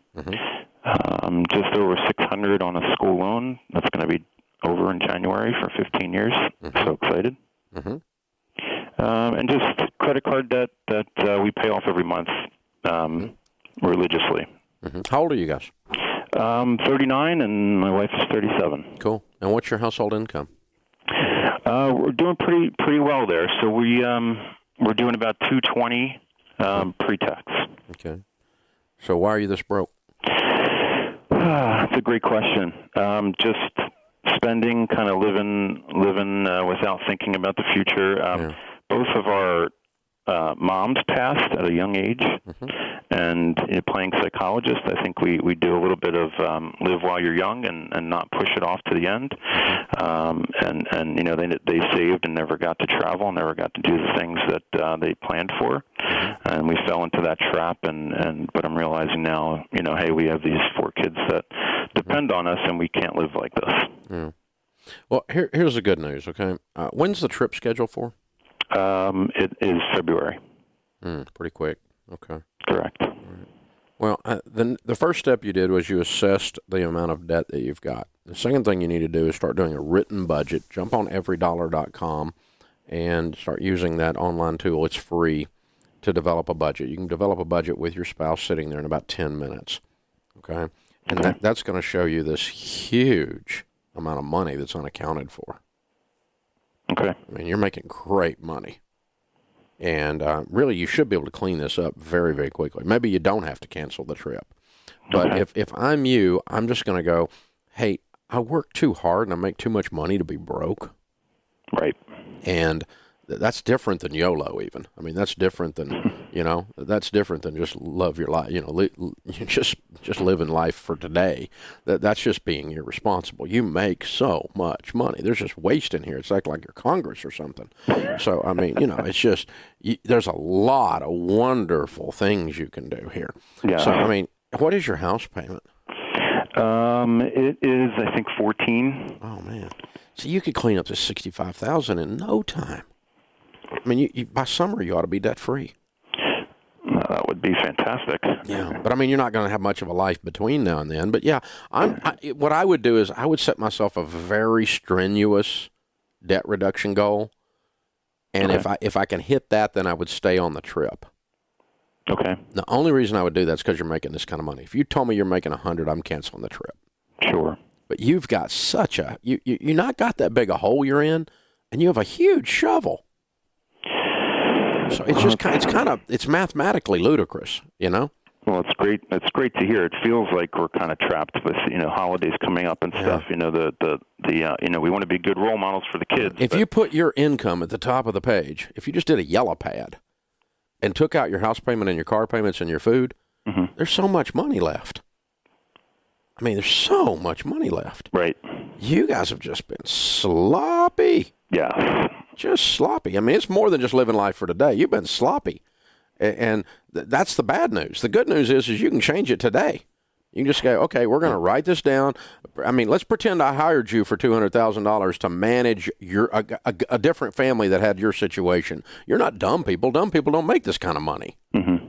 Just over $600 on a school loan. That's going to be over in January for 15 years. Mm-hmm. So excited. Mm-hmm. And just credit card debt that we pay off every month religiously. Mm-hmm. How old are you guys? 39, and my wife is 37. Cool. And what's your household income? We're doing pretty well there. So we're doing about $220 pre-tax. Okay. So why are you this broke? That's a great question. Just spending, kind of living without thinking about the future. Both of our moms passed at a young age, and playing psychologist, I think we do a little bit of live while you're young and not push it off to the end. And they saved and never got to travel, never got to do the things that they planned for, and we fell into that trap. But I'm realizing now, hey, we have these 4 kids that depend on us, and we can't live like this. Yeah. Well, here's the good news. Okay, when's the trip scheduled for? It is February. Pretty quick. Okay. Correct. All right. Well, the first step you did was you assessed the amount of debt that you've got. The second thing you need to do is start doing a written budget. Jump on everydollar.com and start using that online tool. It's free to develop a budget. You can develop a budget with your spouse sitting there in about 10 minutes. Okay? And that's going to show you this huge amount of money that's unaccounted for. Okay. I mean, you're making great money. And really, you should be able to clean this up very, very quickly. Maybe you don't have to cancel the trip. But if I'm you, I'm just going to go, hey, I work too hard and I make too much money to be broke. Right. And that's different than YOLO even. I mean, that's different than, that's different than just love your life, just living life for today. That's just being irresponsible. You make so much money. There's just waste in here. It's like you're Congress or something. So, I mean, it's just, there's a lot of wonderful things you can do here. Yeah. So, I mean, what is your house payment? It is, I think, 14. Oh, man. So you could clean up to $65,000 in no time. I mean, you by summer, you ought to be debt-free. That would be fantastic. Yeah, but I mean, you're not going to have much of a life between now and then. But yeah, what I would do is I would set myself a very strenuous debt reduction goal, and if I can hit that, then I would stay on the trip. Okay. The only reason I would do that is because you're making this kind of money. If you told me you're making 100, I'm canceling the trip. Sure. But you've got such a you not got that big a hole you're in, and you have a huge shovel. So it's just it's mathematically ludicrous, Well, it's great. It's great to hear. It feels like we're kind of trapped with holidays coming up and stuff. We want to be good role models for the kids. If you put your income at the top of the page, if you just did a yellow pad and took out your house payment and your car payments and your food, there's so much money left. I mean, there's so much money left. Right. You guys have just been sloppy. Yeah. Just sloppy. I mean, it's more than just living life for today. You've been sloppy. And that's the bad news. The good news is you can change it today. You can just go, okay, we're going to write this down. I mean, let's pretend I hired you for $200,000 to manage a different family that had your situation. You're not dumb people. Dumb people don't make this kind of money. Mm-hmm.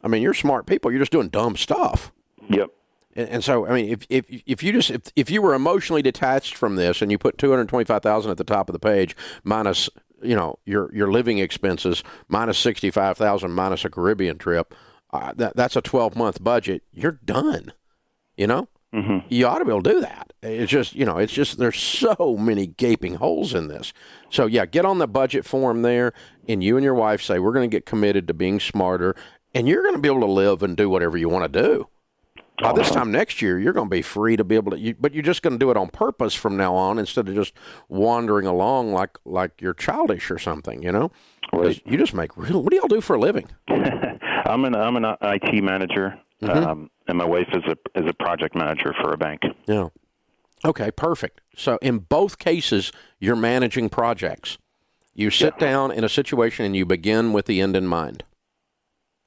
I mean, you're smart people. You're just doing dumb stuff. Yep. And so, I mean, if you were emotionally detached from this and you put $225,000 at the top of the page minus, your living expenses minus $65,000 minus a Caribbean trip, that's a 12-month budget. You're done. Mm-hmm. You ought to be able to do that. It's just there's so many gaping holes in this. So yeah, get on the budget form there, and you and your wife say we're going to get committed to being smarter, and you're going to be able to live and do whatever you want to do. By this time next year, you're going to be free to be able to, but you're just going to do it on purpose from now on instead of just wandering along like you're childish or something, Right. You just make real. What do y'all do for a living? I'm an IT manager, and my wife is a project manager for a bank. Yeah. Okay, perfect. So in both cases, you're managing projects. You sit down in a situation and you begin with the end in mind,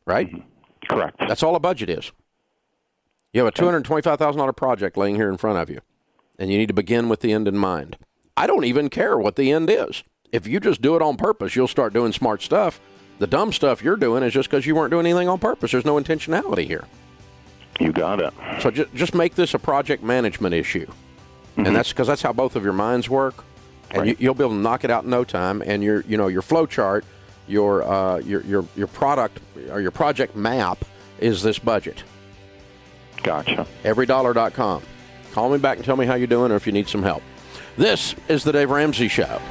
right? Mm-hmm. Correct. That's all a budget is. You have a $225,000 project laying here in front of you, and you need to begin with the end in mind. I don't even care what the end is. If you just do it on purpose, you'll start doing smart stuff. The dumb stuff you're doing is just because you weren't doing anything on purpose. There's no intentionality here. You got it. So just make this a project management issue, and that's because that's how both of your minds work, and you'll be able to knock it out in no time. And your flow chart, your product or your project map is this budget. Gotcha. Everydollar.com. Call me back and tell me how you're doing or if you need some help. This is the Dave Ramsey Show.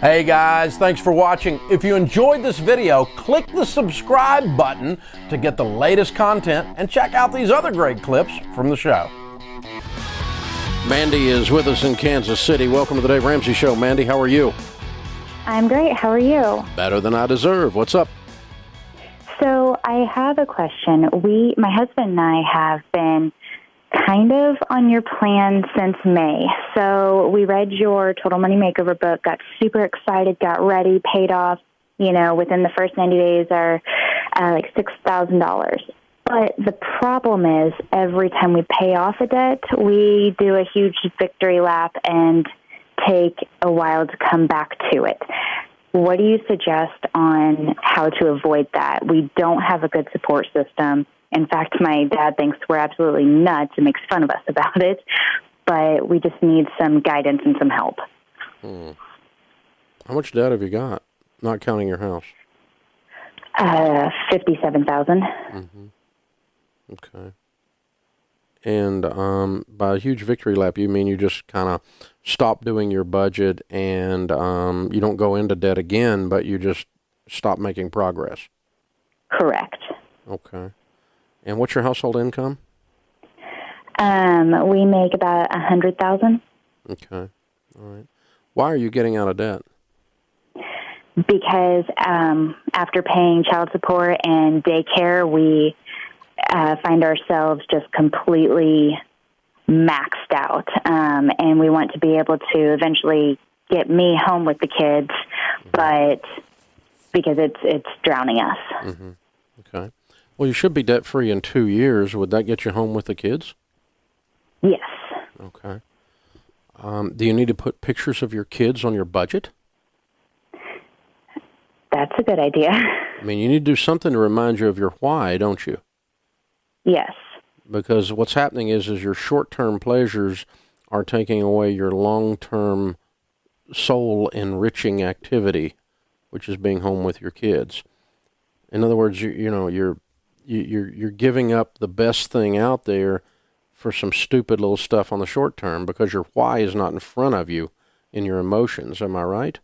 Hey guys, thanks for watching. If you enjoyed this video, click the subscribe button to get the latest content and check out these other great clips from the show. Mandy is with us in Kansas City. Welcome to the Dave Ramsey Show. Mandy, how are you? I'm great. How are you? Better than I deserve. What's up? So I have a question. My husband and I have been kind of on your plan since May. So we read your Total Money Makeover book, got super excited, got ready, paid off, within the first 90 days are like $6,000. But the problem is every time we pay off a debt, we do a huge victory lap and take a while to come back to it. What do you suggest on how to avoid that? We don't have a good support system. In fact, my dad thinks we're absolutely nuts and makes fun of us about it, but we just need some guidance and some help. How much debt have you got, not counting your house? $57,000. Mm-hmm. Okay. And by a huge victory lap, you mean you just kind of stop doing your budget and you don't go into debt again, but you just stop making progress. Correct. Okay. And what's your household income? We make about $100,000. Okay. All right. Why are you getting out of debt? Because after paying child support and daycare, we find ourselves just completely maxed out. And we want to be able to eventually get me home with the kids, but because it's drowning us. Mm-hmm. Okay. Well, you should be debt-free in 2 years. Would that get you home with the kids? Yes. Okay. Do you need to put pictures of your kids on your budget? That's a good idea. I mean, you need to do something to remind you of your why, don't you? Yes. Because what's happening is your short-term pleasures are taking away your long-term soul-enriching activity, which is being home with your kids. In other words, you're giving up the best thing out there for some stupid little stuff on the short term because your why is not in front of you in your emotions. Am I right?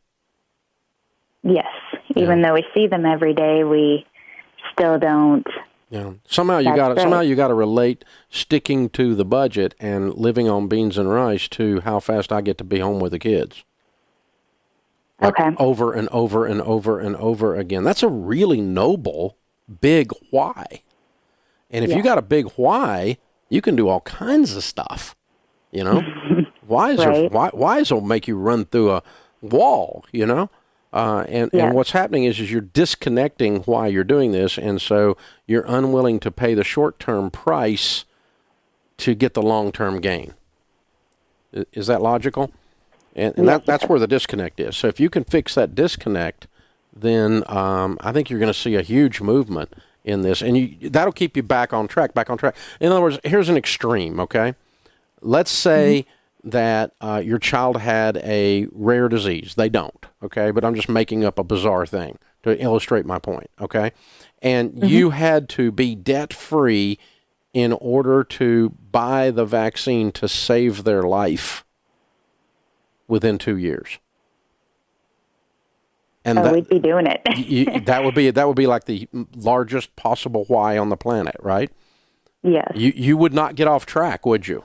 Yes. Even though we see them every day, we still don't. Yeah. Somehow you got to relate sticking to the budget and living on beans and rice to how fast I get to be home with the kids. Like over and over and over and over again. That's a really noble, big why. And if you got a big why, you can do all kinds of stuff. You know, whys will make you run through a wall. You know, and what's happening is you're disconnecting why you're doing this, and so you're unwilling to pay the short-term price to get the long-term gain. Is that logical? And that's where the disconnect is. So if you can fix that disconnect, then I think you're going to see a huge movement in this, and that'll keep you back on track. In other words, here's an extreme, okay? Let's say that your child had a rare disease. They don't, okay? But I'm just making up a bizarre thing to illustrate my point, okay? And you had to be debt-free in order to buy the vaccine to save their life within 2 years. And we'd be doing it. that would be like the largest possible why on the planet, right? Yes. You would not get off track, would you?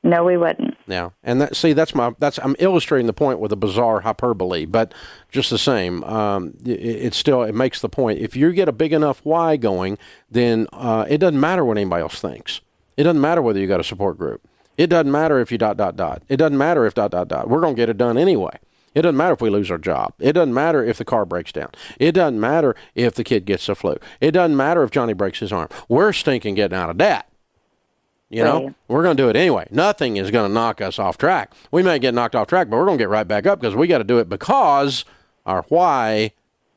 No, we wouldn't. Yeah, and I'm illustrating the point with a bizarre hyperbole, but just the same, it makes the point. If you get a big enough why going, then it doesn't matter what anybody else thinks. It doesn't matter whether you got a support group. It doesn't matter if you ... It doesn't matter if ... We're going to get it done anyway. It doesn't matter if we lose our job. It doesn't matter if the car breaks down. It doesn't matter if the kid gets the flu. It doesn't matter if Johnny breaks his arm. We're stinking getting out of debt. You know, we're going to do it anyway. Nothing is going to knock us off track. We may get knocked off track, but we're going to get right back up because we got to do it because our why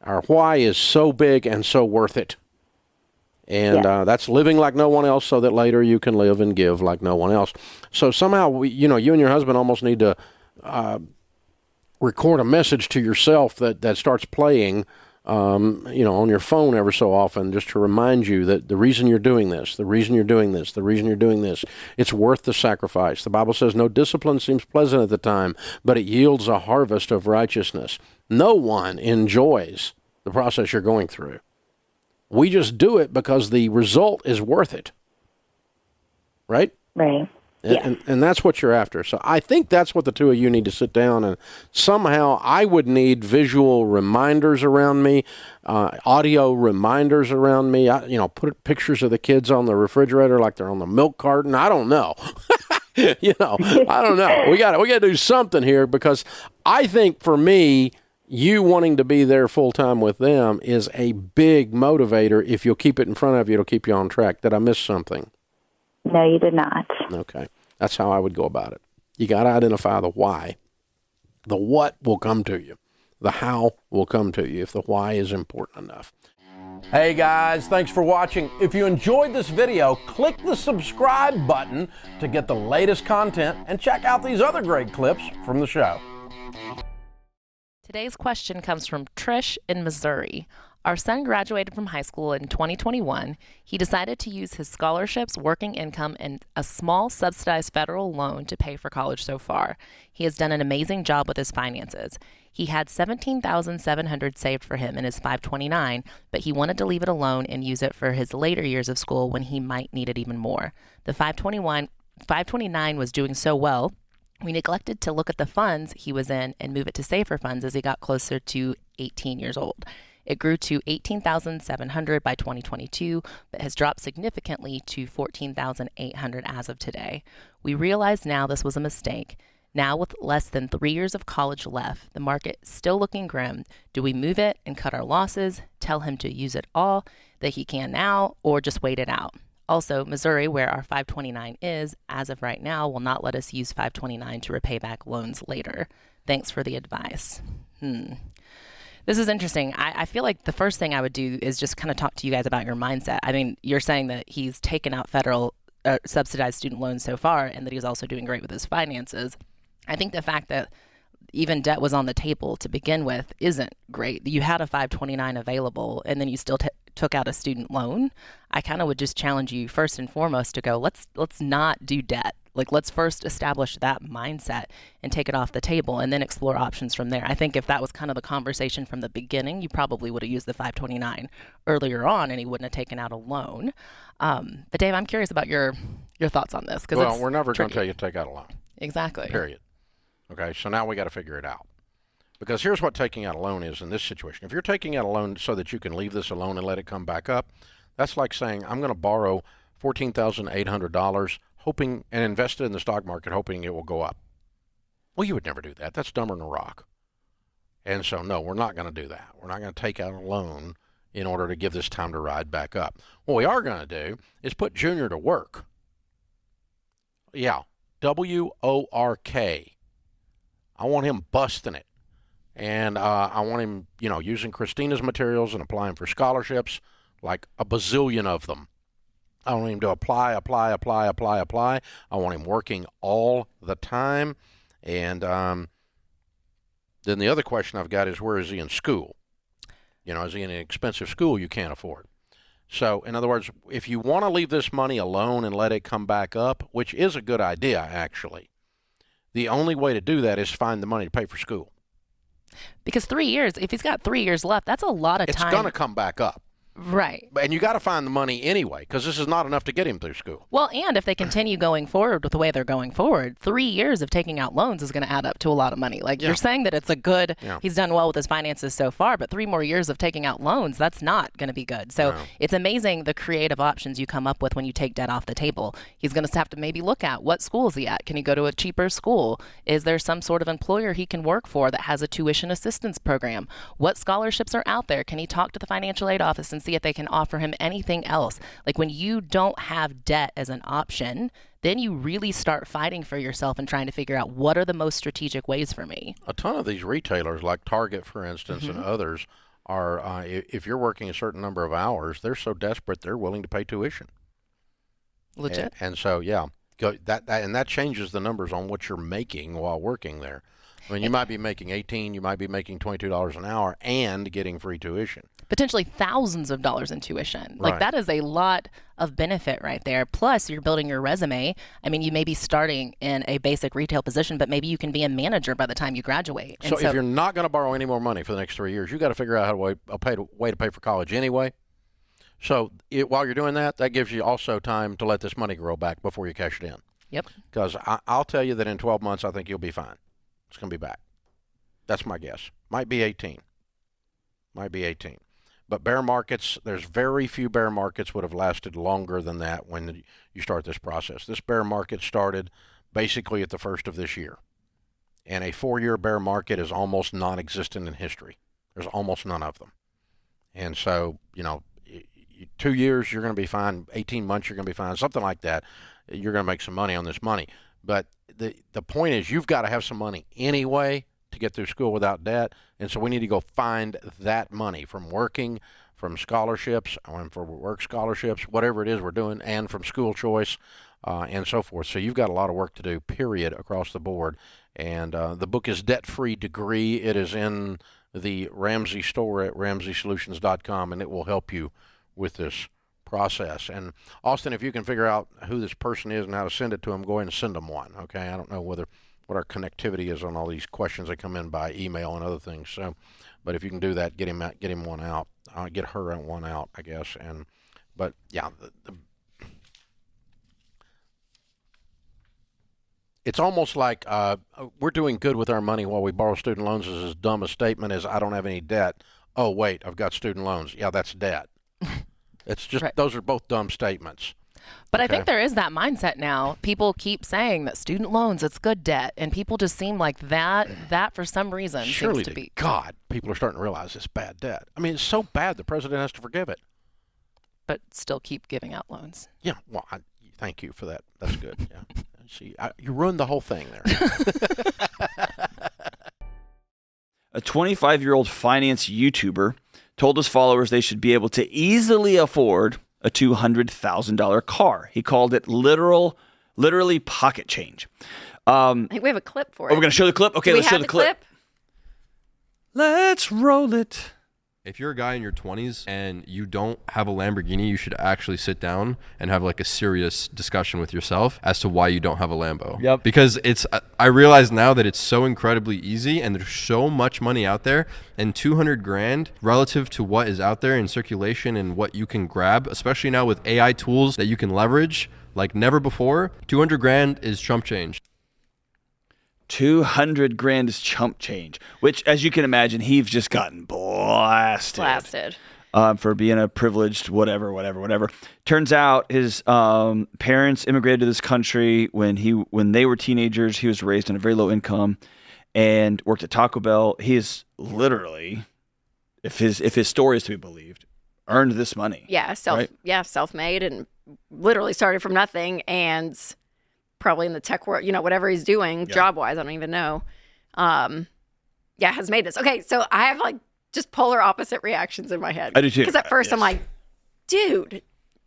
is so big and so worth it. And that's living like no one else so that later you can live and give like no one else. So somehow, you and your husband almost need to record a message to yourself that starts playing, on your phone ever so often, just to remind you that the reason you're doing this, it's worth the sacrifice. The Bible says no discipline seems pleasant at the time, but it yields a harvest of righteousness. No one enjoys the process you're going through. We just do it because the result is worth it. Right? Right. And that's what you're after. So I think that's what the two of you need to sit down and somehow I would need visual reminders around me, audio reminders around me. Put pictures of the kids on the refrigerator like they're on the milk carton. I don't know. I don't know. We got to do something here because I think for me, you wanting to be there full time with them is a big motivator. If you'll keep it in front of you, it'll keep you on track. Did I miss something? No, you did not. Okay. That's how I would go about it. You got to identify the why. The what will come to you. The how will come to you if the why is important enough. Hey guys, thanks for watching. If you enjoyed this video, click the subscribe button to get the latest content and check out these other great clips from the show. Today's question comes from Trish in Missouri. Our son graduated from high school in 2021. He decided to use his scholarships, working income, and a small subsidized federal loan to pay for college so far. He has done an amazing job with his finances. He had $17,700 saved for him in his 529, but he wanted to leave it alone and use it for his later years of school when he might need it even more. The 529 was doing so well, we neglected to look at the funds he was in and move it to safer funds as he got closer to 18 years old. It grew to $18,700 by 2022, but has dropped significantly to $14,800 as of today. We realize now this was a mistake. Now, with less than 3 years of college left, the market still looking grim. Do we move it and cut our losses, tell him to use it all that he can now, or just wait it out? Also, Missouri, where our 529 is, as of right now, will not let us use 529 to repay back loans later. Thanks for the advice. This is interesting. I feel like the first thing I would do is just kind of talk to you guys about your mindset. I mean, you're saying that he's taken out federal subsidized student loans so far and that he's also doing great with his finances. I think the fact that even debt was on the table to begin with isn't great. You had a 529 available and then you still took out a student loan. I kind of would just challenge you first and foremost to go, let's not do debt. Like, let's first establish that mindset and take it off the table and then explore options from there. I think if that was kind of the conversation from the beginning, you probably would have used the 529 earlier on and he wouldn't have taken out a loan. But Dave, I'm curious about your thoughts on this. Well, we're never going to tell you to take out a loan. Exactly. Period. Okay, so now we got to figure it out. Because here's what taking out a loan is in this situation. If you're taking out a loan so that you can leave this alone and let it come back up, that's like saying, I'm going to borrow $14,800 hoping and invest it in the stock market hoping it will go up. Well, you would never do that. That's dumber than a rock. And so, no, we're not going to do that. We're not going to take out a loan in order to give this time to ride back up. What we are going to do is put Junior to work. Yeah, W-O-R-K. I want him busting it. And I want him, using Christina's materials and applying for scholarships, like a bazillion of them. I want him to apply. I want him working all the time. And then the other question I've got is, where is he in school? Is he in an expensive school you can't afford? So, in other words, if you want to leave this money alone and let it come back up, which is a good idea, actually, the only way to do that is find the money to pay for school. Because 3 years, if he's got 3 years left, that's a lot of time. It's going to come back up. Right. And you got to find the money anyway, because this is not enough to get him through school. Well, and if they continue going forward with the way they're going forward, 3 years of taking out loans is going to add up to a lot of money. Like, you're saying that it's a good, he's done well with his finances so far, but 3 more years of taking out loans, that's not going to be good. So it's amazing the creative options you come up with when you take debt off the table. He's going to have to maybe look at what school is he at? Can he go to a cheaper school? Is there some sort of employer he can work for that has a tuition assistance program? What scholarships are out there? Can he talk to the financial aid office and see if they can offer him anything else? Like, when you don't have debt as an option, then you really start fighting for yourself and trying to figure out what are the most strategic ways for me. A ton of these retailers, like Target, for instance, and others, are if you're working a certain number of hours, they're so desperate they're willing to pay tuition. Legit. And so, that changes the numbers on what you're making while working there. I mean, you might be making $18, you might be making $22 an hour and getting free tuition. Potentially thousands of dollars in tuition. Like, that is a lot of benefit right there. Plus, you're building your resume. I mean, you may be starting in a basic retail position, but maybe you can be a manager by the time you graduate. So if you're not going to borrow any more money for the next 3 years, you got to figure out a way to pay for college anyway. So while you're doing that, that gives you also time to let this money grow back before you cash it in. Yep. Because I'll tell you that in 12 months, I think you'll be fine. It's going to be back. That's my guess. Might be 18. But bear markets, there's very few bear markets would have lasted longer than that when you start this process. This bear market started basically at the first of this year. And a 4-year bear market is almost non-existent in history. There's almost none of them. And so, 2 years, you're going to be fine. 18 months, you're going to be fine. Something like that. You're going to make some money on this money. But the point is, you've got to have some money anyway to get through school without debt. And so we need to go find that money from working, from scholarships, and for work scholarships, whatever it is we're doing, and from school choice, and so forth. So you've got a lot of work to do, period, across the board. And the book is Debt-Free Degree. It is in the Ramsey store at RamseySolutions.com, and it will help you with this process. And Austin, if you can figure out who this person is and how to send it to them, go ahead and send them one. Okay, I don't know what our connectivity is on all these questions that come in by email and other things. So, but if you can do that, get him one out. Get her one out, I guess. But yeah, it's almost like we're doing good with our money while we borrow student loans is as dumb a statement as I don't have any debt. Oh, wait, I've got student loans. Yeah, that's debt. It's just Those are both dumb statements. But I think there is that mindset now. People keep saying that student loans, it's good debt. And people just seem like that for some reason Surely seems to be. God, people are starting to realize it's bad debt. I mean, it's so bad the president has to forgive it. But still keep giving out loans. Yeah, well, thank you for that. That's good. Yeah. See, you ruined the whole thing there. A 25-year-old finance YouTuber told his followers they should be able to easily afford a $200,000 car. He called it literally pocket change. I think we have a clip for it. Oh, we're going to show the clip? Okay, let's show the clip. Let's roll it. If you're a guy in your 20s and you don't have a Lamborghini, you should actually sit down and have like a serious discussion with yourself as to why you don't have a Lambo. Yep. Because I realize now that it's so incredibly easy and there's so much money out there, and 200 grand relative to what is out there in circulation and what you can grab, especially now with AI tools that you can leverage like never before, 200 grand is chump change. 200 grand is chump change, which, as you can imagine, he's just gotten blasted. For being a privileged whatever. Turns out his parents immigrated to this country when they were teenagers. He was raised on a very low income and worked at Taco Bell. He is literally, if his story is to be believed, earned this money. Yeah, self-made and literally started from nothing and probably in the tech world, whatever he's doing job-wise, I don't even know. Has made this. Okay, so I have like just polar opposite reactions in my head. I do too. Because at first I'm like, dude,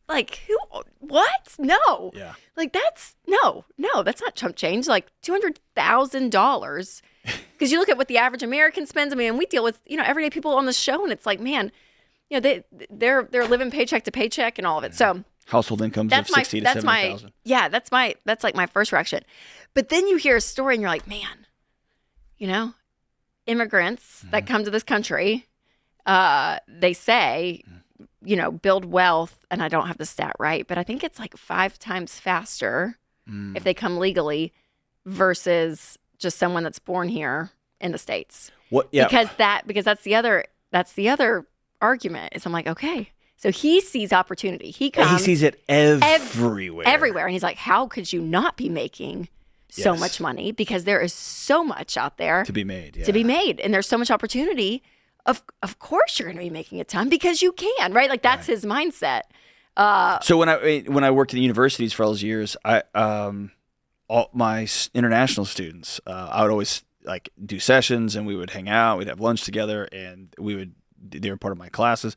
like who? What? No. Yeah. Like that's that's not chump change. Like $200,000. Because you look at what the average American spends. I mean, we deal with everyday people on the show, and it's like, man, they're living paycheck to paycheck and all of it. So household incomes of 60 to 70,000. Yeah, that's like my first reaction. But then you hear a story and you're like, man, immigrants that come to this country, they say, build wealth, and I don't have the stat right, but I think it's like 5 times faster if they come legally versus just someone that's born here in the States. What? Yeah. Because that's the other argument is I'm like, okay. So he sees opportunity. He sees it everywhere. Everywhere. And he's like, how could you not be making so much money? Because there is so much out there to be made. Yeah. To be made. And there's so much opportunity. Of course you're going to be making a ton because you can, right? Like that's his mindset. So when I worked in universities for all those years, all my international students, I would always like do sessions and we would hang out, we'd have lunch together, and they were part of my classes.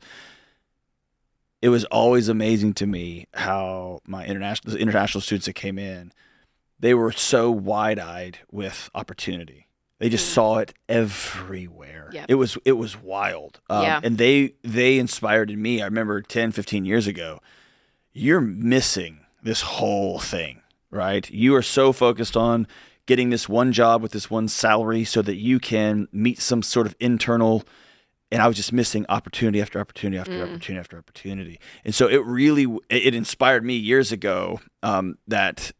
It was always amazing to me how my international students that came in, they were so wide-eyed with opportunity. They just saw it everywhere. Yep. It was wild. And they inspired in me. I remember 10, 15 years ago, you're missing this whole thing, right? You are so focused on getting this one job with this one salary so that you can meet some sort of internal. And I was just missing opportunity after opportunity after opportunity after opportunity. And so it inspired me years ago that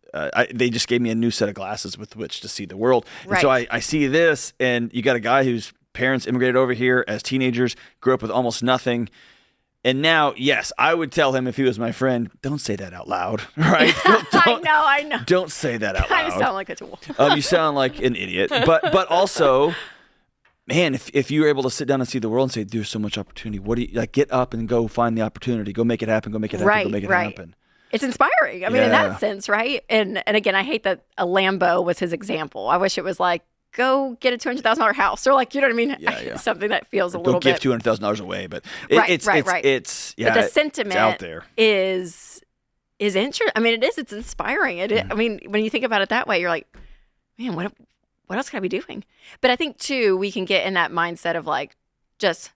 they just gave me a new set of glasses with which to see the world. Right. And so I see this, and you got a guy whose parents immigrated over here as teenagers, grew up with almost nothing. And now, yes, I would tell him if he was my friend, don't say that out loud, right? I know. Don't say that out loud. I sound like a tool. You sound like an idiot. But also, man, if you're able to sit down and see the world and say, there's so much opportunity, what do you like? Get up and go find the opportunity. Go make it happen. Go make it happen. Go make it happen. It's inspiring. I mean, in that sense, right? And again, I hate that a Lambo was his example. I wish it was like, go get a $200,000 house, or like, you know what I mean? Yeah. Something that feels a little bit. Don't give $200,000 away, but Right. But the sentiment it's out there. is interesting. I mean, it is. It's inspiring. I mean, when you think about it that way, you're like, man, what else can I be doing? But I think too, we can get in that mindset of like, just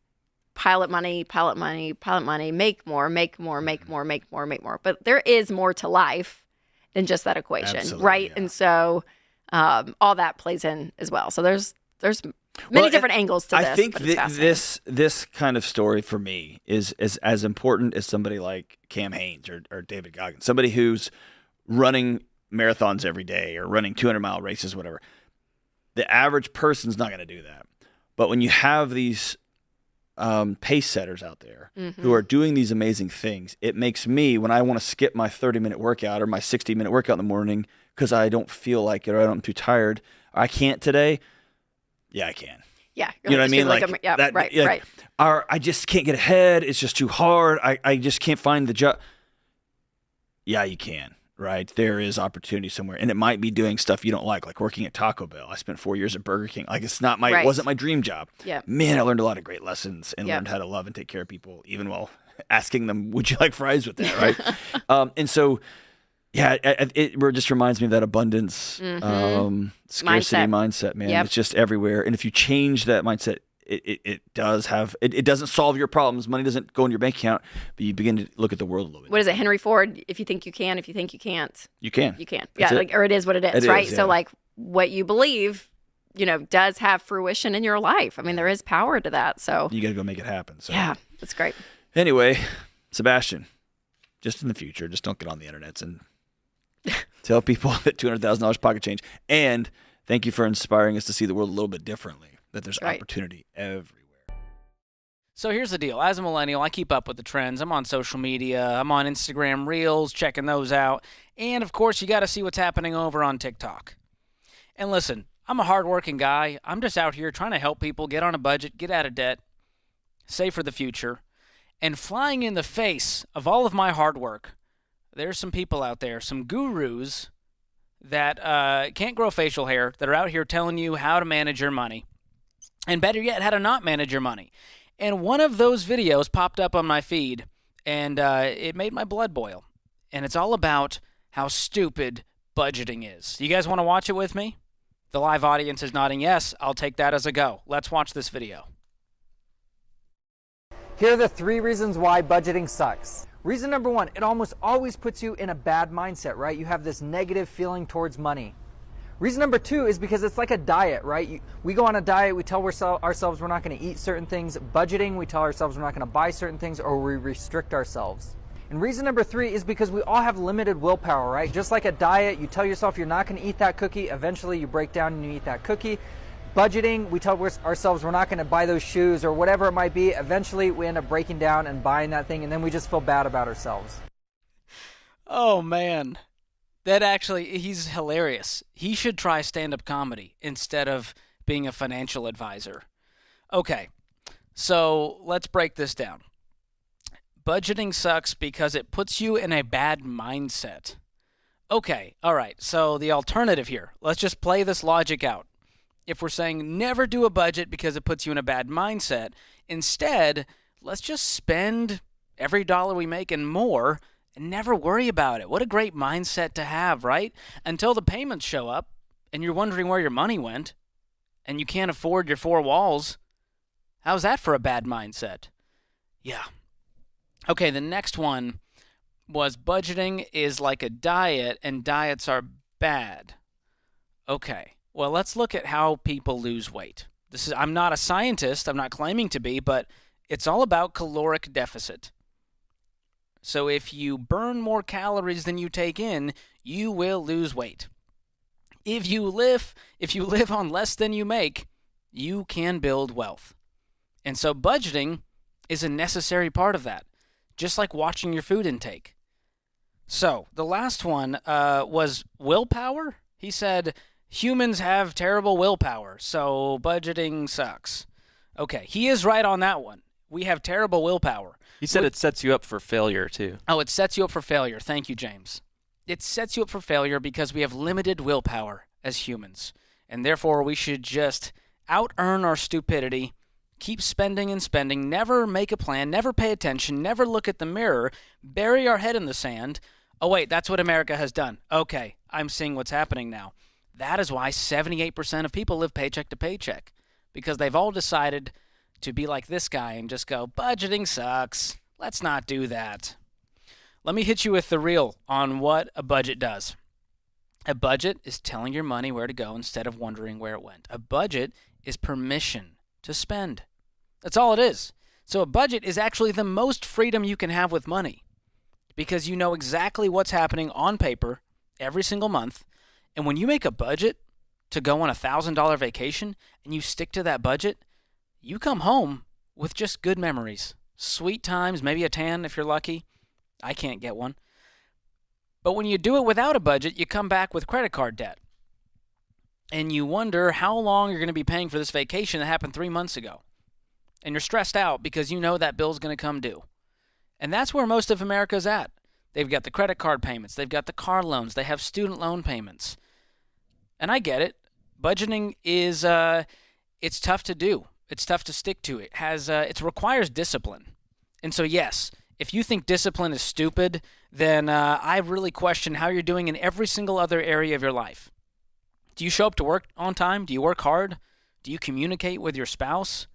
pile up money, make more. But there is more to life than just that equation, Absolutely, right? yeah. And so all that plays in as well. So there's many different angles to this. I think but it's fascinating. this kind of story for me is as important as somebody like Cam Hanes or David Goggins, somebody who's running marathons every day or running 200-mile races, whatever. The average person's not going to do that. But when you have these pace setters out there who are doing these amazing things, it makes me, when I want to skip my 30-minute workout or my 60-minute workout in the morning because I don't feel like it or I'm too tired, or I can't today, yeah, I can. Yeah. You know what I mean? Like, yeah, that, right, like, right. Or I just can't get ahead. It's just too hard. I just can't find the job. Yeah, you can. Right? There is opportunity somewhere. And it might be doing stuff you don't like working at Taco Bell. I spent 4 years at Burger King. Like it wasn't my dream job. Yeah. Man, I learned a lot of great lessons and learned how to love and take care of people, even while asking them, would you like fries with that? Right. And so, yeah, it just reminds me of that abundance, scarcity mindset, man. Yep. It's just everywhere. And if you change that mindset, it doesn't solve your problems. Money doesn't go in your bank account, but you begin to look at the world a little bit. What is it, Henry Ford? If you think you can, if you think you can't, you can. You can. That's Yeah, it. or it is what it is, It right? is, So yeah. like what you believe, does have fruition in your life. I mean, there is power to that. So You got to go make it happen. So. yeah, that's great. Anyway, Sebastian, just in the future, just don't get on the internet and tell people that $200,000 pocket change. And thank you for inspiring us to see the world a little bit differently, that there's opportunity everywhere. So here's the deal. As a millennial, I keep up with the trends. I'm on social media. I'm on Instagram Reels, checking those out. And, of course, you got to see what's happening over on TikTok. And listen, I'm a hardworking guy. I'm just out here trying to help people get on a budget, get out of debt, save for the future. And flying in the face of all of my hard work, there's some people out there, some gurus that can't grow facial hair, that are out here telling you how to manage your money. And better yet, how to not manage your money. And one of those videos popped up on my feed, and it made my blood boil. And it's all about how stupid budgeting is. You guys want to watch it with me? The live audience is nodding yes. I'll take that as a go. Let's watch this video. Here are the 3 reasons why budgeting sucks. Reason number 1, it almost always puts you in a bad mindset, right? You have this negative feeling towards money. Reason number 2 is because it's like a diet, right? We go on a diet, we tell ourselves we're not going to eat certain things. Budgeting, we tell ourselves we're not going to buy certain things, or we restrict ourselves. And reason number 3 is because we all have limited willpower, right? Just like a diet, you tell yourself you're not going to eat that cookie, eventually you break down and you eat that cookie. Budgeting, we tell ourselves we're not going to buy those shoes or whatever it might be. Eventually we end up breaking down and buying that thing, and then we just feel bad about ourselves. Oh, man. He's hilarious. He should try stand-up comedy instead of being a financial advisor. Okay, so let's break this down. Budgeting sucks because it puts you in a bad mindset. Okay, all right, so the alternative here, let's just play this logic out. If we're saying never do a budget because it puts you in a bad mindset, instead, let's just spend every dollar we make and more and never worry about it. What a great mindset to have, right? Until the payments show up and you're wondering where your money went and you can't afford your 4 walls. How's that for a bad mindset? Yeah. Okay, the next one was budgeting is like a diet and diets are bad. Okay, well, let's look at how people lose weight. I'm not a scientist, I'm not claiming to be, but it's all about caloric deficit. So if you burn more calories than you take in, you will lose weight. If you live on less than you make, you can build wealth. And so budgeting is a necessary part of that, just like watching your food intake. So the last one was willpower. He said humans have terrible willpower, so budgeting sucks. Okay, he is right on that one. We have terrible willpower. He said it sets you up for failure, too. Oh, it sets you up for failure. Thank you, James. It sets you up for failure because we have limited willpower as humans, and therefore we should just out-earn our stupidity, keep spending and spending, never make a plan, never pay attention, never look at the mirror, bury our head in the sand. Oh, wait, that's what America has done. Okay, I'm seeing what's happening now. That is why 78% of people live paycheck to paycheck, because they've all decided to be like this guy and just go, budgeting sucks. Let's not do that. Let me hit you with the real on what a budget does. A budget is telling your money where to go instead of wondering where it went. A budget is permission to spend. That's all it is. So a budget is actually the most freedom you can have with money, because you know exactly what's happening on paper every single month. And when you make a budget to go on a $1,000 vacation and you stick to that budget, you come home with just good memories, sweet times, maybe a tan if you're lucky. I can't get one. But when you do it without a budget, you come back with credit card debt. And you wonder how long you're going to be paying for this vacation that happened 3 months ago. And you're stressed out because you know that bill's going to come due. And that's where most of America's at. They've got the credit card payments. They've got the car loans. They have student loan payments. And I get it. Budgeting is, it's tough to do. It's tough to stick to. It requires discipline. And so, yes, if you think discipline is stupid, then I really question how you're doing in every single other area of your life. Do you show up to work on time? Do you work hard? Do you communicate with your spouse?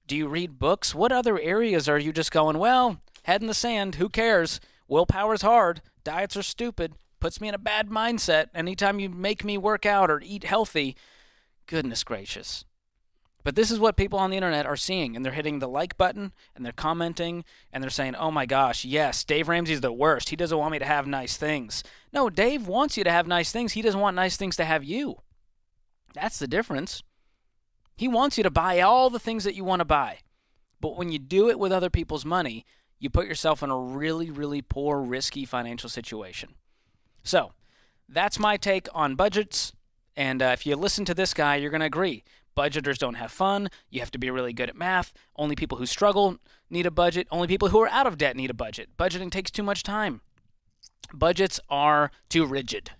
Do you read books? What other areas are you just going, well, head in the sand, who cares? Willpower's hard. Diets are stupid. Puts me in a bad mindset. Anytime you make me work out or eat healthy, goodness gracious. But this is what people on the internet are seeing, and they're hitting the like button, and they're commenting, and they're saying, oh my gosh, yes, Dave Ramsey's the worst. He doesn't want me to have nice things. No, Dave wants you to have nice things. He doesn't want nice things to have you. That's the difference. He wants you to buy all the things that you want to buy. But when you do it with other people's money, you put yourself in a really, really poor, risky financial situation. So that's my take on budgets. And if you listen to this guy, you're going to agree. Budgeters don't have fun. You have to be really good at math. Only people who struggle need a budget. Only people who are out of debt need a budget. Budgeting takes too much time. Budgets are too rigid.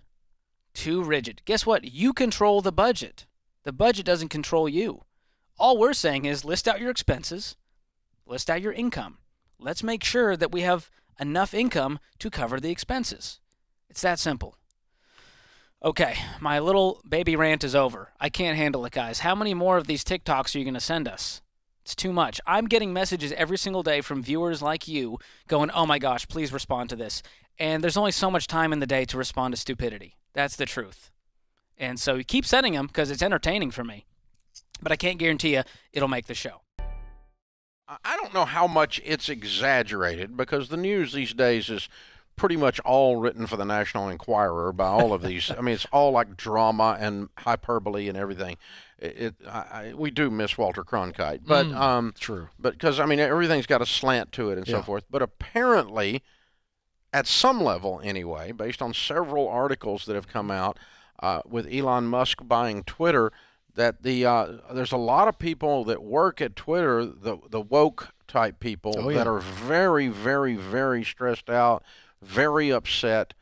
Too rigid. Guess what? You control the budget. The budget doesn't control you. All we're saying is list out your expenses, list out your income. Let's make sure that we have enough income to cover the expenses. It's that simple. Okay, my little baby rant is over. I can't handle it, guys. How many more of these TikToks are you going to send us? It's too much. I'm getting messages every single day from viewers like you going, oh my gosh, please respond to this. And there's only so much time in the day to respond to stupidity. That's the truth. And so you keep sending them because it's entertaining for me. But I can't guarantee you it'll make the show. I don't know how much it's exaggerated, because the news these days is pretty much all written for the National Enquirer by all of these. I mean, it's all like drama and hyperbole and everything. We do miss Walter Cronkite, but true. But because I mean, everything's got a slant to it and so forth. But apparently, at some level anyway, based on several articles that have come out with Elon Musk buying Twitter, that there's a lot of people that work at Twitter, the woke type people, that are very, very, very stressed out, very upset,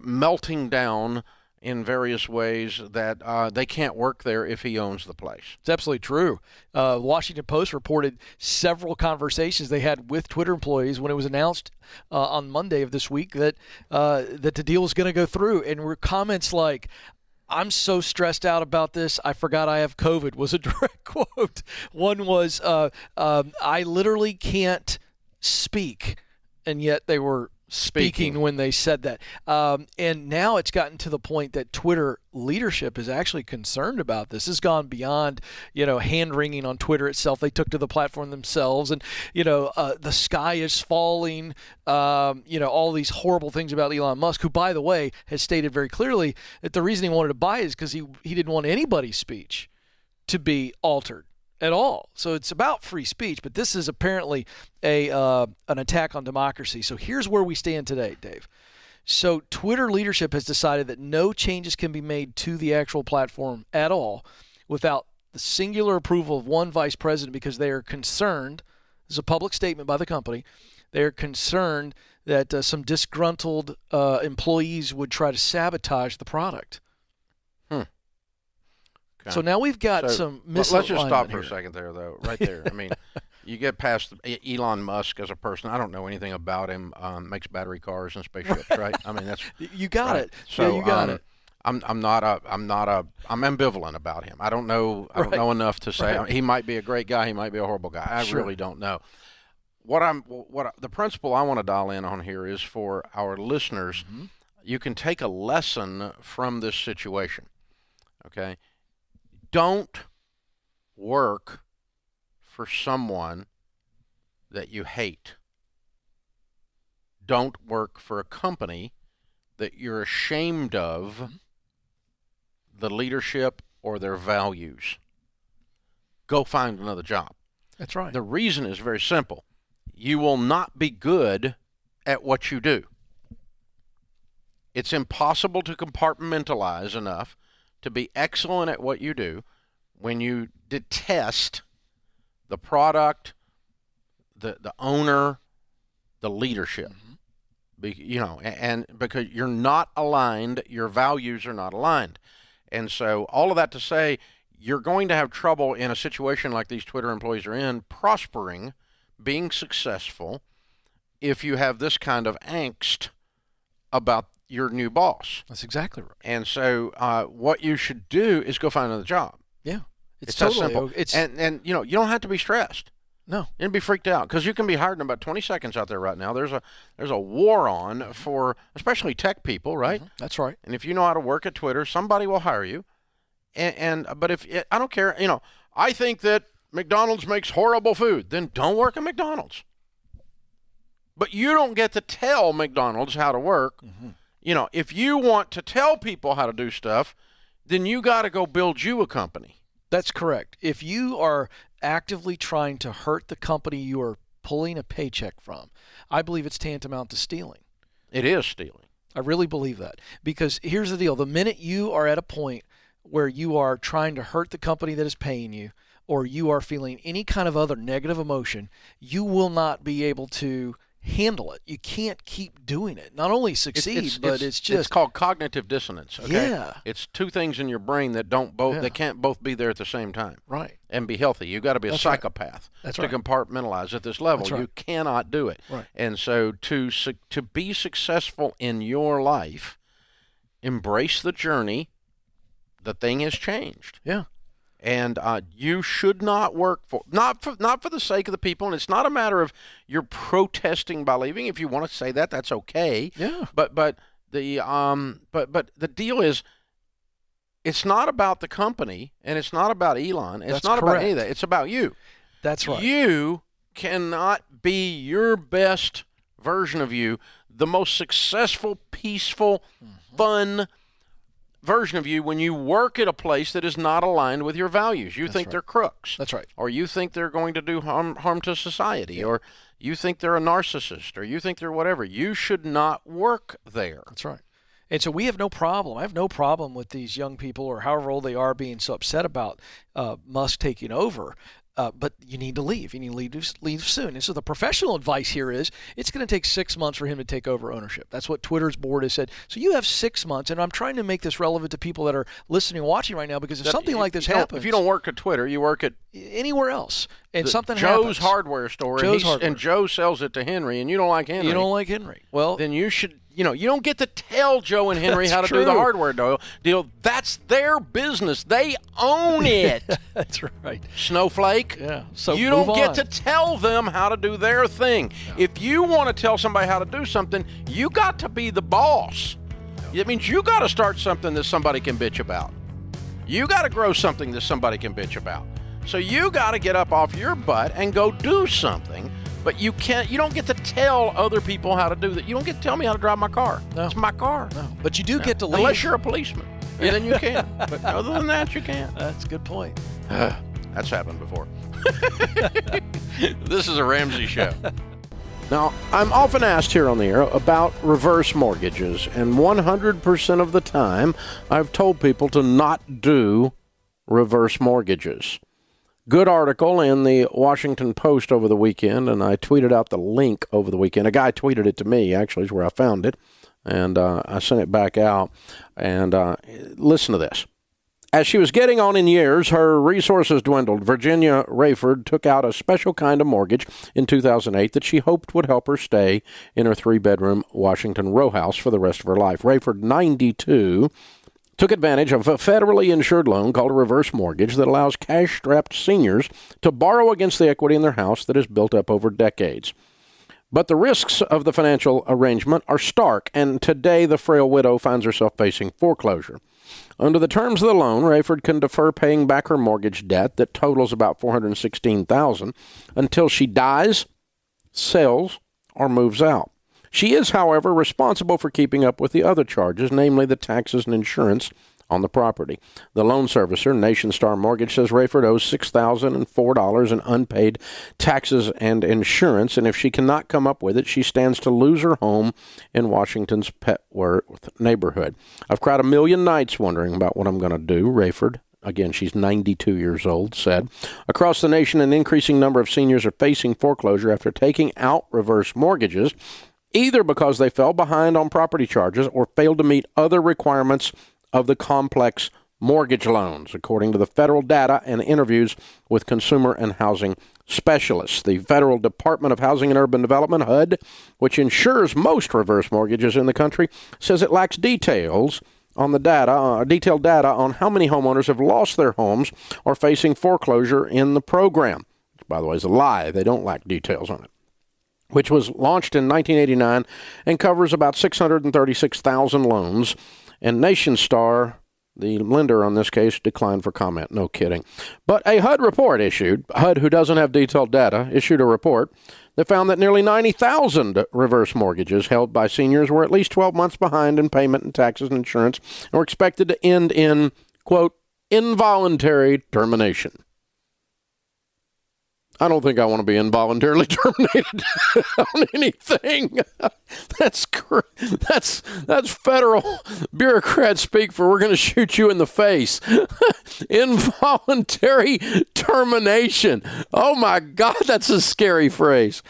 melting down in various ways, that they can't work there if he owns the place. It's absolutely true. Washington Post reported several conversations they had with Twitter employees when it was announced on Monday of this week that the deal was going to go through, and were comments like, I'm so stressed out about this, I forgot I have COVID, was a direct quote. One was, I literally can't speak, and yet they were speaking when they said that. And now it's gotten to the point that Twitter leadership is actually concerned about this. This has gone beyond, hand-wringing on Twitter itself. They took to the platform themselves, and, the sky is falling, all these horrible things about Elon Musk, who, by the way, has stated very clearly that the reason he wanted to buy it is because he didn't want anybody's speech to be altered at all. So it's about free speech, but this is apparently an attack on democracy. So here's where we stand today, Dave. So Twitter leadership has decided that no changes can be made to the actual platform at all without the singular approval of one vice president, because they are concerned, this is a public statement by the company, they're concerned that some disgruntled employees would try to sabotage the product. Okay. So now we've got some misalignment. Let's just stop for a second there, though. Right there. I mean, you get past Elon Musk as a person. I don't know anything about him. Makes battery cars and spaceships, right? I mean, that's you got it. So you got it. I'm ambivalent about him. I don't know enough to say he might be a great guy, he might be a horrible guy. I really don't know. The principle I want to dial in on here is for our listeners. Mm-hmm. You can take a lesson from this situation. Okay, don't work for someone that you hate. Don't work for a company that you're ashamed of the leadership or their values. Go find another job. That's right. The reason is very simple. You will not be good at what you do. It's impossible to compartmentalize enough to be excellent at what you do when you detest the product, the owner, the leadership. And because you're not aligned, your values are not aligned. And so all of that to say, you're going to have trouble in a situation like these Twitter employees are in, prospering, being successful, if you have this kind of angst about your new boss. That's exactly right. And so what you should do is go find another job. Yeah. It's totally that simple. And you don't have to be stressed. No. And be freaked out, because you can be hired in about 20 seconds out there right now. There's a war on for especially tech people, right? Mm-hmm. That's right. And if you know how to work at Twitter, somebody will hire you. But if I don't care, I think that McDonald's makes horrible food, then don't work at McDonald's. But you don't get to tell McDonald's how to work. Mm-hmm. If you want to tell people how to do stuff, then you got to go build you a company. That's correct. If you are actively trying to hurt the company you are pulling a paycheck from, I believe it's tantamount to stealing. It is stealing. I really believe that. Because here's the deal. The minute you are at a point where you are trying to hurt the company that is paying you, or you are feeling any kind of other negative emotion, you will not be able to handle it. You can't keep doing it. Not only succeed, but it's just... It's called cognitive dissonance, okay? Yeah. It's two things in your brain that they can't both be there at the same time. Right. And be healthy. You've got to be a psychopath to compartmentalize at this level. You cannot do it. Right. And so to be successful in your life, embrace the journey. The thing has changed. Yeah. And you should not work not for the sake of the people, and it's not a matter of you're protesting by leaving. If you want to say that, that's okay. Yeah. But the deal is, it's not about the company, and it's not about Elon. It's not about any of that. It's about you. That's right. You cannot be your best version of you, the most successful, peaceful, fun version of you when you work at a place that is not aligned with your values. You think they're crooks. That's right. Or you think they're going to do harm to society, or you think they're a narcissist, or you think they're whatever. You should not work there. That's right. And so we have no problem. I have no problem with these young people, or however old they are, being so upset about Musk taking over. But you need to leave. You need to leave soon. And so the professional advice here is it's going to take 6 months for him to take over ownership. That's what Twitter's board has said. So you have 6 months, and I'm trying to make this relevant to people that are listening and watching right now, because if something like this happens... If you don't work at Twitter, you work at... anywhere else. And something happens. Joe's hardware store. Hardware. And Joe sells it to Henry, and you don't like Henry. You don't like Henry. Well... Then you should... you don't get to tell Joe and Henry how to do the hardware deal. That's their business. They own it. That's right. Snowflake. Yeah. So you don't get to tell them how to do their thing. No. If you want to tell somebody how to do something, you got to be the boss. No. It means you got to start something that somebody can bitch about. You got to grow something that somebody can bitch about. So you got to get up off your butt and go do something. But you don't get to tell other people how to do that. You don't get to tell me how to drive my car. No. It's my car. No. But you do get to leave. Unless you're a policeman. And then you can. But other than that, you can't. That's a good point. That's happened before. This is a Ramsey show. Now, I'm often asked here on the air about reverse mortgages, and 100% of the time, I've told people to not do reverse mortgages. Good article in the Washington Post over the weekend, and I tweeted out the link over the weekend. A guy tweeted it to me, actually, is where I found it, and I sent it back out. And listen to this. As she was getting on in years, her resources dwindled. Virginia Rayford took out a special kind of mortgage in 2008 that she hoped would help her stay in her 3-bedroom Washington row house for the rest of her life. Rayford, 92, took advantage of a federally insured loan called a reverse mortgage that allows cash-strapped seniors to borrow against the equity in their house that is built up over decades. But the risks of the financial arrangement are stark, and today the frail widow finds herself facing foreclosure. Under the terms of the loan, Rayford can defer paying back her mortgage debt that totals about $416,000 until she dies, sells, or moves out. She is, however, responsible for keeping up with the other charges, namely the taxes and insurance on the property. The loan servicer, Nation Star Mortgage, says Rayford owes $6,004 in unpaid taxes and insurance, and if she cannot come up with it, she stands to lose her home in Washington's Petworth neighborhood. I've cried a million nights wondering about what I'm going to do, Rayford, again, she's 92 years old, said. Across the nation, an increasing number of seniors are facing foreclosure after taking out reverse mortgages, either because they fell behind on property charges or failed to meet other requirements of the complex mortgage loans, according to the federal data and interviews with consumer and housing specialists. The Federal Department of Housing and Urban Development, HUD, which insures most reverse mortgages in the country, says it lacks detailed data on how many homeowners have lost their homes or facing foreclosure in the program. Which, by the way, is a lie. They don't lack details on it. Which was launched in 1989 and covers about 636,000 loans. And Nation Star, the lender on this case, declined for comment. No kidding. But a HUD report HUD, who doesn't have detailed data, issued a report that found that nearly 90,000 reverse mortgages held by seniors were at least 12 months behind in payment and taxes and insurance and were expected to end in, quote, involuntary termination. I don't think I want to be involuntarily terminated on anything. That's federal bureaucrat speak for we're going to shoot you in the face. Involuntary termination. Oh, my God, that's a scary phrase.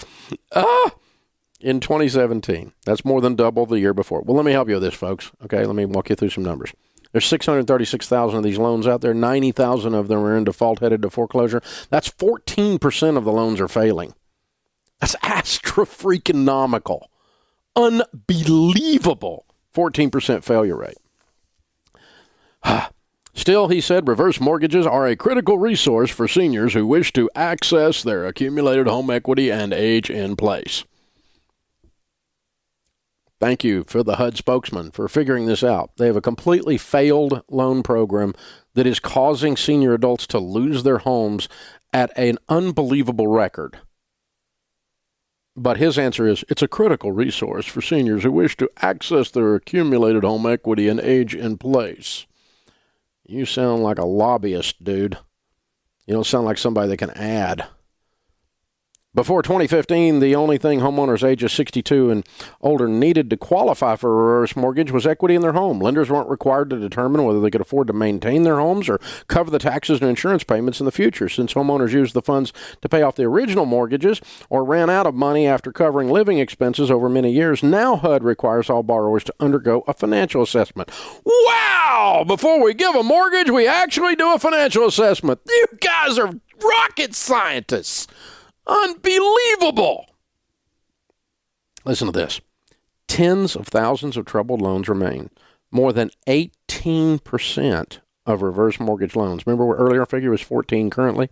In 2017. That's more than double the year before. Well, let me help you with this, folks. Okay, let me walk you through some numbers. There's 636,000 of these loans out there. 90,000 of them are in default, headed to foreclosure. That's 14% of the loans are failing. That's astro-freaking-nomical. Unbelievable 14% failure rate. Still, he said, reverse mortgages are a critical resource for seniors who wish to access their accumulated home equity and age in place. Thank you for the HUD spokesman for figuring this out. They have a completely failed loan program that is causing senior adults to lose their homes at an unbelievable record. But his answer is, it's a critical resource for seniors who wish to access their accumulated home equity and age in place. You sound like a lobbyist, dude. You don't sound like somebody that can add. Before 2015, the only thing homeowners ages 62 and older needed to qualify for a reverse mortgage was equity in their home. Lenders weren't required to determine whether they could afford to maintain their homes or cover the taxes and insurance payments in the future. Since homeowners used the funds to pay off the original mortgages or ran out of money after covering living expenses over many years, now HUD requires all borrowers to undergo a financial assessment. Wow! Before we give a mortgage, we actually do a financial assessment. You guys are rocket scientists. Unbelievable. Listen to this. Tens of thousands of troubled loans remain. More than 18% of reverse mortgage loans. Remember our earlier figure was 14 currently?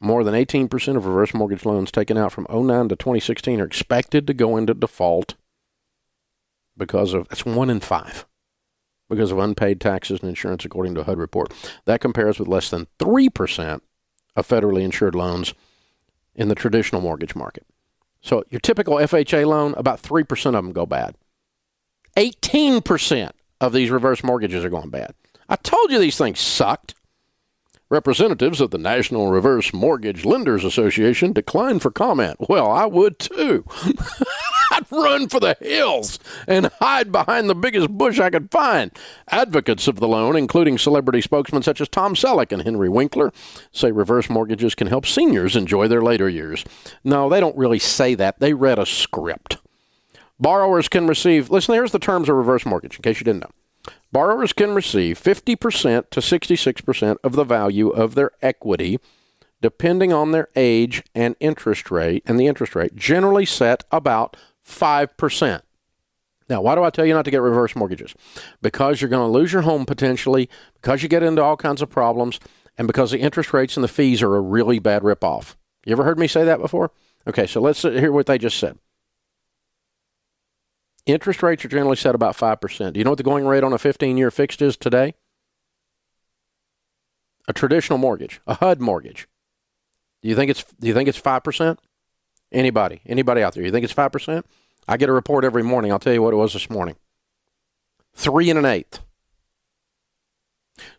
More than 18% of reverse mortgage loans taken out from 2009 to 2016 are expected to go into default because of, that's 1 in 5, because of unpaid taxes and insurance, according to a HUD report. That compares with less than 3% of federally insured loans in the traditional mortgage market. So your typical FHA loan, about 3% of them go bad. 18% of these reverse mortgages are going bad. I told you these things sucked. Representatives of the National Reverse Mortgage Lenders Association declined for comment. Well, I would too. I'd run for the hills and hide behind the biggest bush I could find. Advocates of the loan, including celebrity spokesmen such as Tom Selleck and Henry Winkler, say reverse mortgages can help seniors enjoy their later years. No, they don't really say that. They read a script. Borrowers can receive, listen, here's the terms of reverse mortgage, in case you didn't know. Borrowers can receive 50% to 66% of the value of their equity, depending on their age and interest rate, generally set about 5%. Now, why do I tell you not to get reverse mortgages? Because you're going to lose your home potentially, because you get into all kinds of problems, and because the interest rates and the fees are a really bad ripoff. You ever heard me say that before? Okay, so let's hear what they just said. Interest rates are generally set about 5%. Do you know what the going rate on a 15-year fixed is today? A traditional mortgage, a HUD mortgage. Do you think it's 5%? Anybody out there? You think it's 5%? I get a report every morning. I'll tell you what it was this morning. 3 1/8.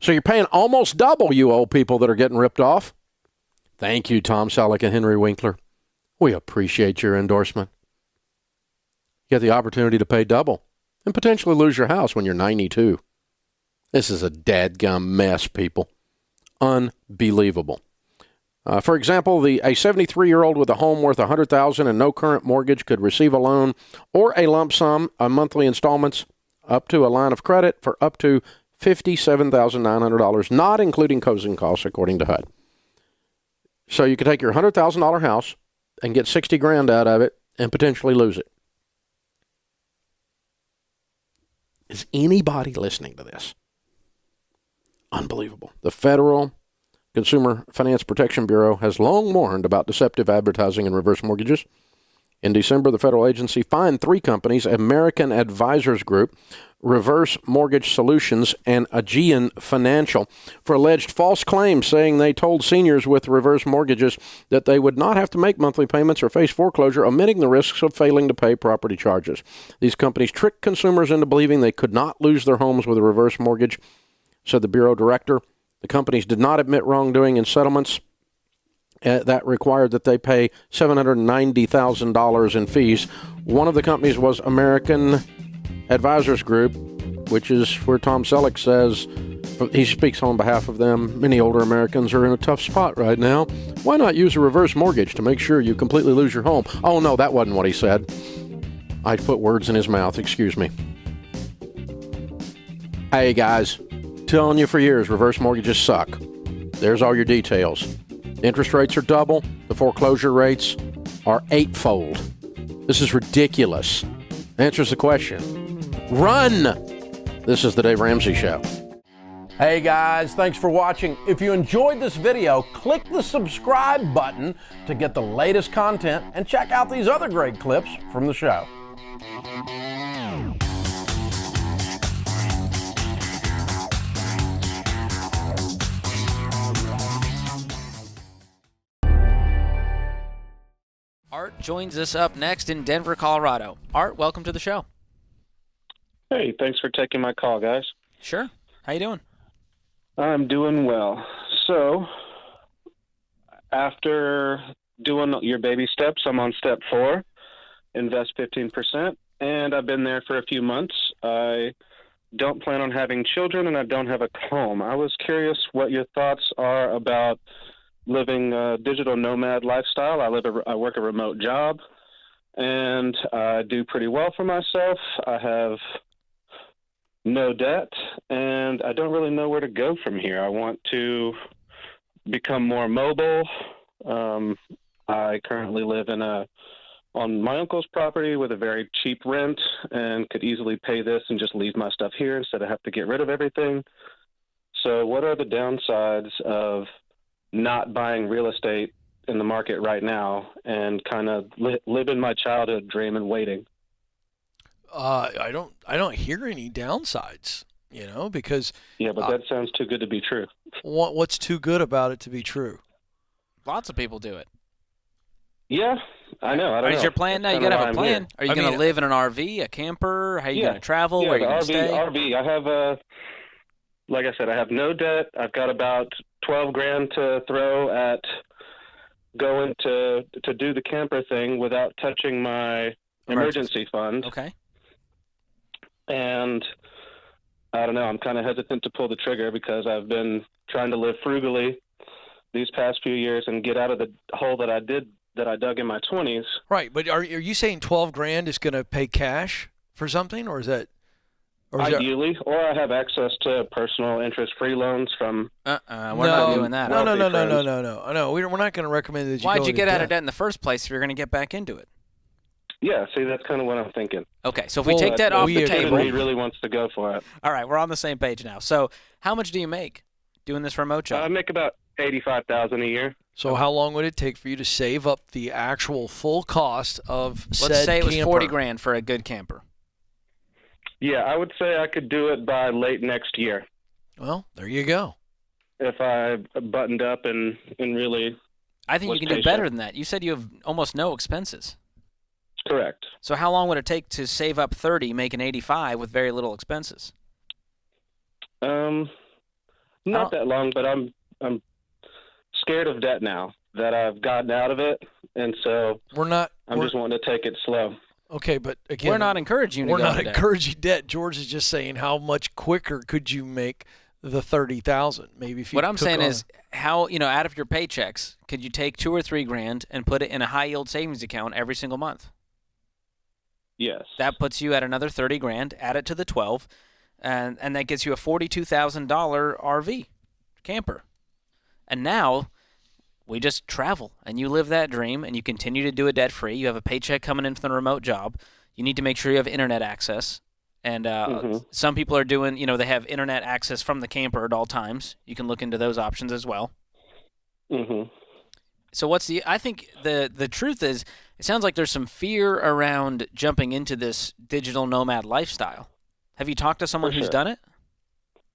So you're paying almost double, you old people that are getting ripped off. Thank you, Tom Selleck and Henry Winkler. We appreciate your endorsement. You get the opportunity to pay double and potentially lose your house when you're 92. This is a dadgum mess, people. Unbelievable. For example, a 73-year-old with a home worth $100,000 and no current mortgage could receive a loan or a lump sum on monthly installments up to a line of credit for up to $57,900, not including closing costs, according to HUD. So you could take your $100,000 house and get $60,000 out of it and potentially lose it. Is anybody listening to this? Unbelievable. The Federal Consumer Finance Protection Bureau has long warned about deceptive advertising and reverse mortgages. In December, the federal agency fined 3 companies, American Advisors Group, Reverse Mortgage Solutions, and Aegean Financial, for alleged false claims, saying they told seniors with reverse mortgages that they would not have to make monthly payments or face foreclosure, omitting the risks of failing to pay property charges. These companies tricked consumers into believing they could not lose their homes with a reverse mortgage, said the Bureau director. The companies did not admit wrongdoing in settlements that required that they pay $790,000 in fees. One of the companies was American Advisors Group, which is where Tom Selleck says he speaks on behalf of them. Many older Americans are in a tough spot right now. Why not use a reverse mortgage to make sure you completely lose your home? Oh, no, that wasn't what he said. I put words in his mouth. Excuse me. Hey, guys. Telling you for years, reverse mortgages suck. There's all your details. Interest rates are double. The foreclosure rates are 8-fold. This is ridiculous. Answers the question. Run! This is the Dave Ramsey Show. Hey guys, thanks for watching. If you enjoyed this video, click the subscribe button to get the latest content and check out these other great clips from the show. Art joins us up next in Denver, Colorado. Art, welcome to the show. Hey, thanks for taking my call, guys. Sure. How you doing? I'm doing well. So, after doing your baby steps, I'm on step 4, invest 15%, and I've been there for a few months. I don't plan on having children, and I don't have a home. I was curious what your thoughts are about living a digital nomad lifestyle. I work a remote job, and I do pretty well for myself. I have no debt, and I don't really know where to go from here. I want to become more mobile. I currently live on my uncle's property with a very cheap rent, and could easily pay this and just leave my stuff here instead of have to get rid of everything. So what are the downsides of not buying real estate in the market right now and kind of living my childhood dream and waiting? I don't hear any downsides, because yeah, but that sounds too good to be true. What's too good about it to be true? Lots of people do it. Yeah, I know. I don't know. Is your plan now? You gotta have a plan. Are you going to live in an RV, a camper? How are you going to travel? Where are you going to stay? RV. I have like I said, I have no debt. I've got about $12,000 to throw at going to do the camper thing without touching my emergency fund. Okay. And I don't know, I'm kind of hesitant to pull the trigger because I've been trying to live frugally these past few years and get out of the hole that I dug in my 20s. Right, but are you saying $12,000 is going to pay cash for something, or is that? Ideally, or I have access to personal interest-free loans from. We're not doing that. No. We're not going to recommend that. Why'd you get out of debt in the first place if you're going to get back into it? Yeah, see, that's kind of what I'm thinking. Okay, so if we take that off the table, he really wants to go for it. All right, we're on the same page now. So, how much do you make doing this remote job? I make about $85,000 a year. So, how long would it take for you to save up the actual full cost of said Let's say it was camper? 40 grand for a good camper. Yeah, I would say I could do it by late next year. Well, there you go. If I buttoned up and really. I think you can do better than that. You said you have almost no expenses. Correct. So how long would it take to save up 30, make an 85 with very little expenses? Not that long, but I'm scared of debt now that I've gotten out of it, and so I'm just wanting to take it slow. Okay, but again, we're not encouraging you to we're go not into debt. encouraging debt. George is just saying how much quicker could you make the 30,000? Maybe if you. What I'm took saying on- is, how out of your paychecks, could you take 2 or 3 grand and put it in a high yield savings account every single month? Yes. That puts you at another 30 grand. Add it to the 12, and that gets you a $42,000 RV camper. And now we just travel, and you live that dream, and you continue to do it debt free. You have a paycheck coming in from the remote job. You need to make sure you have internet access. And some people are doing, they have internet access from the camper at all times. You can look into those options as well. Mm-hmm. So I think the truth is, it sounds like there's some fear around jumping into this digital nomad lifestyle. Have you talked to someone who's done it?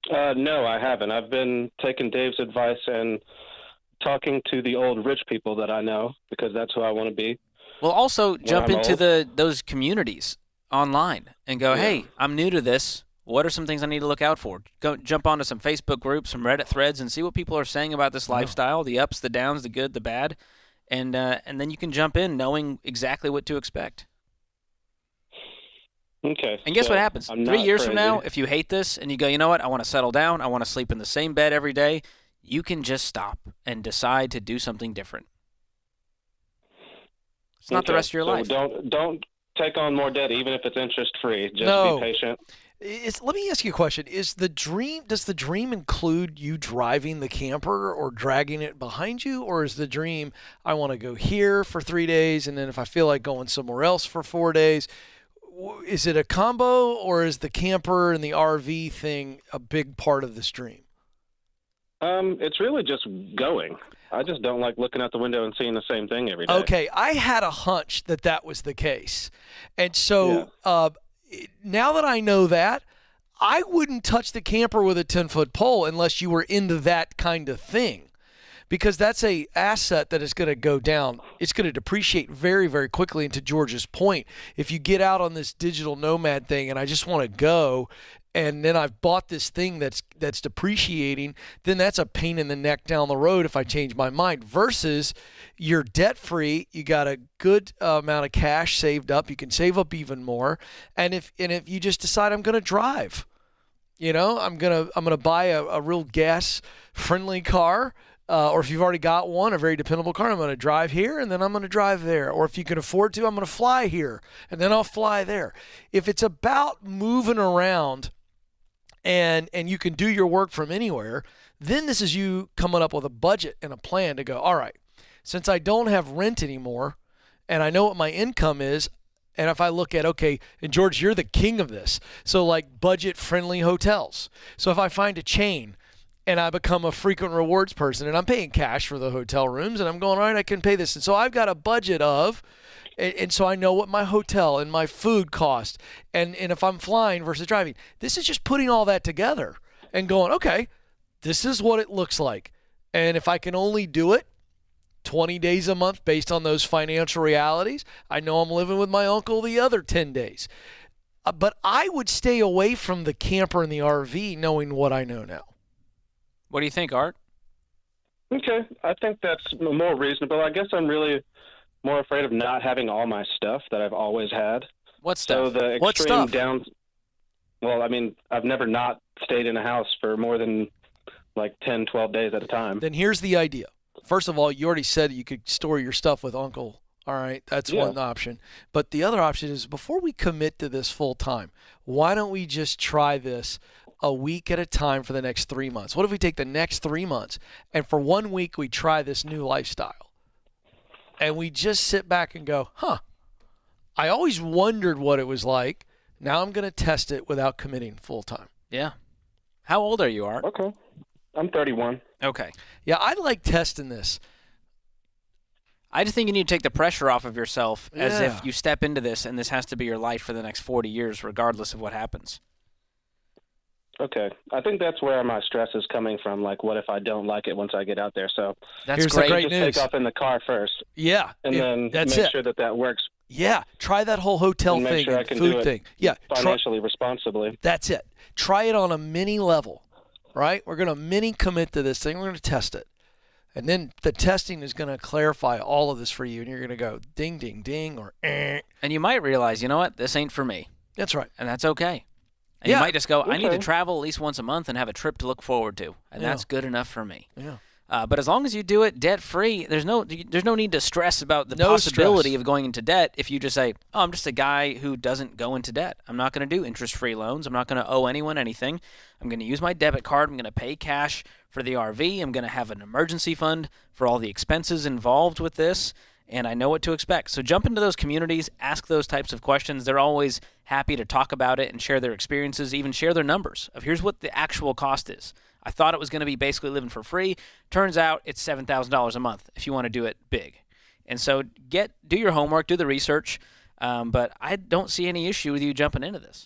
No, I haven't. I've been taking Dave's advice and talking to the old rich people that I know, because that's who I want to be. Well, also jump I'm into those communities online and go, hey, I'm new to this. What are some things I need to look out for? Go jump onto some Facebook groups, some Reddit threads, and see what people are saying about this lifestyle, the ups, the downs, the good, the bad, and then you can jump in knowing exactly what to expect. Okay. And guess what happens? 3 years from now, crazy. if you hate this and you go, you know what, I want to settle down, I want to sleep in the same bed every day, you can just stop and decide to do something different. It's not the rest of your life. Don't take on more debt, even if it's interest free. Just No. be patient. Let me ask you a question. Does the dream include you driving the camper or dragging it behind you? Or is the dream, I want to go here for 3 days, and then if I feel like going somewhere else for 4 days? Is it a combo, or is the camper and the RV thing a big part of this dream? It's really just going. I just don't like looking out the window and seeing the same thing every day. Okay, I had a hunch that was the case. And so now that I know that, I wouldn't touch the camper with a 10-foot pole unless you were into that kind of thing, because that's a asset that is going to go down. It's going to depreciate very, very quickly. And to George's point, if you get out on this digital nomad thing and I just want to go, and then I've bought this thing that's depreciating, then that's a pain in the neck down the road if I change my mind. Versus you're debt free, you got a good amount of cash saved up, you can save up even more, and if you just decide I'm going to drive, I'm gonna buy a real gas friendly car. Or if you've already got one, a very dependable car, I'm going to drive here and then I'm going to drive there. Or if you can afford to, I'm going to fly here and then I'll fly there. If it's about moving around and you can do your work from anywhere, then this is you coming up with a budget and a plan to go, all right, since I don't have rent anymore and I know what my income is, and if I look at, okay, and George, you're the king of this. So like budget-friendly hotels. So if I find a chain and I become a frequent rewards person and I'm paying cash for the hotel rooms and I'm going, all right, I can pay this. And so I've got a budget of, and so I know what my hotel and my food cost. And if I'm flying versus driving, this is just putting all that together and going, okay, this is what it looks like. And if I can only do it 20 days a month based on those financial realities, I know I'm living with my uncle the other 10 days. But I would stay away from the camper and the RV knowing what I know now. What do you think, Art? Okay, I think that's more reasonable. I guess I'm really more afraid of not having all my stuff that I've always had. What stuff? So the extreme What stuff? Well, I mean, I've never not stayed in a house for more than like 10, 12 days at a time. Then here's the idea. First of all, you already said you could store your stuff with Uncle. All right, that's one option. But the other option is, before we commit to this full time, why don't we just try this a week at a time for the next 3 months? What if we take the next 3 months and for 1 week we try this new lifestyle? And we just sit back and go, I always wondered what it was like. Now I'm going to test it without committing full time. Yeah. How old are you, Art? Okay. I'm 31. Okay. Yeah, I like testing this. I just think you need to take the pressure off of yourself as Yeah. if you step into this and this has to be your life for the next 40 years, regardless of what happens. Okay. I think that's where my stress is coming from. Like, what if I don't like it once I get out there? So That's Here's the great. great just news. take off in the car first. Yeah. And then that's make it. sure that works. Yeah. Try that whole hotel And make thing sure I and can food do it thing. Yeah. financially responsibly. That's it. Try it on a mini level, right? We're going to mini commit to this thing. We're going to test it. And then the testing is going to clarify all of this for you. And you're going to go ding, ding, ding, or eh. And you might realize, you know what? This ain't for me. That's right. And that's okay. And Yeah. you might just go, I need to Okay. travel at least once a month and have a trip to look forward to. And Yeah. that's good enough for me. Yeah. But as long as you do it debt-free, there's no need to stress about the No possibility stress. of going into debt if you just say, oh, I'm just a guy who doesn't go into debt. I'm not going to do interest-free loans. I'm not going to owe anyone anything. I'm going to use my debit card. I'm going to pay cash for the RV. I'm going to have an emergency fund for all the expenses involved with this, and I know what to expect. So jump into those communities, ask those types of questions. They're always happy to talk about it and share their experiences, even share their numbers of here's what the actual cost is. I thought it was going to be basically living for free. Turns out it's $7,000 a month if you want to do it big. And so do your homework, do the research, but I don't see any issue with you jumping into this.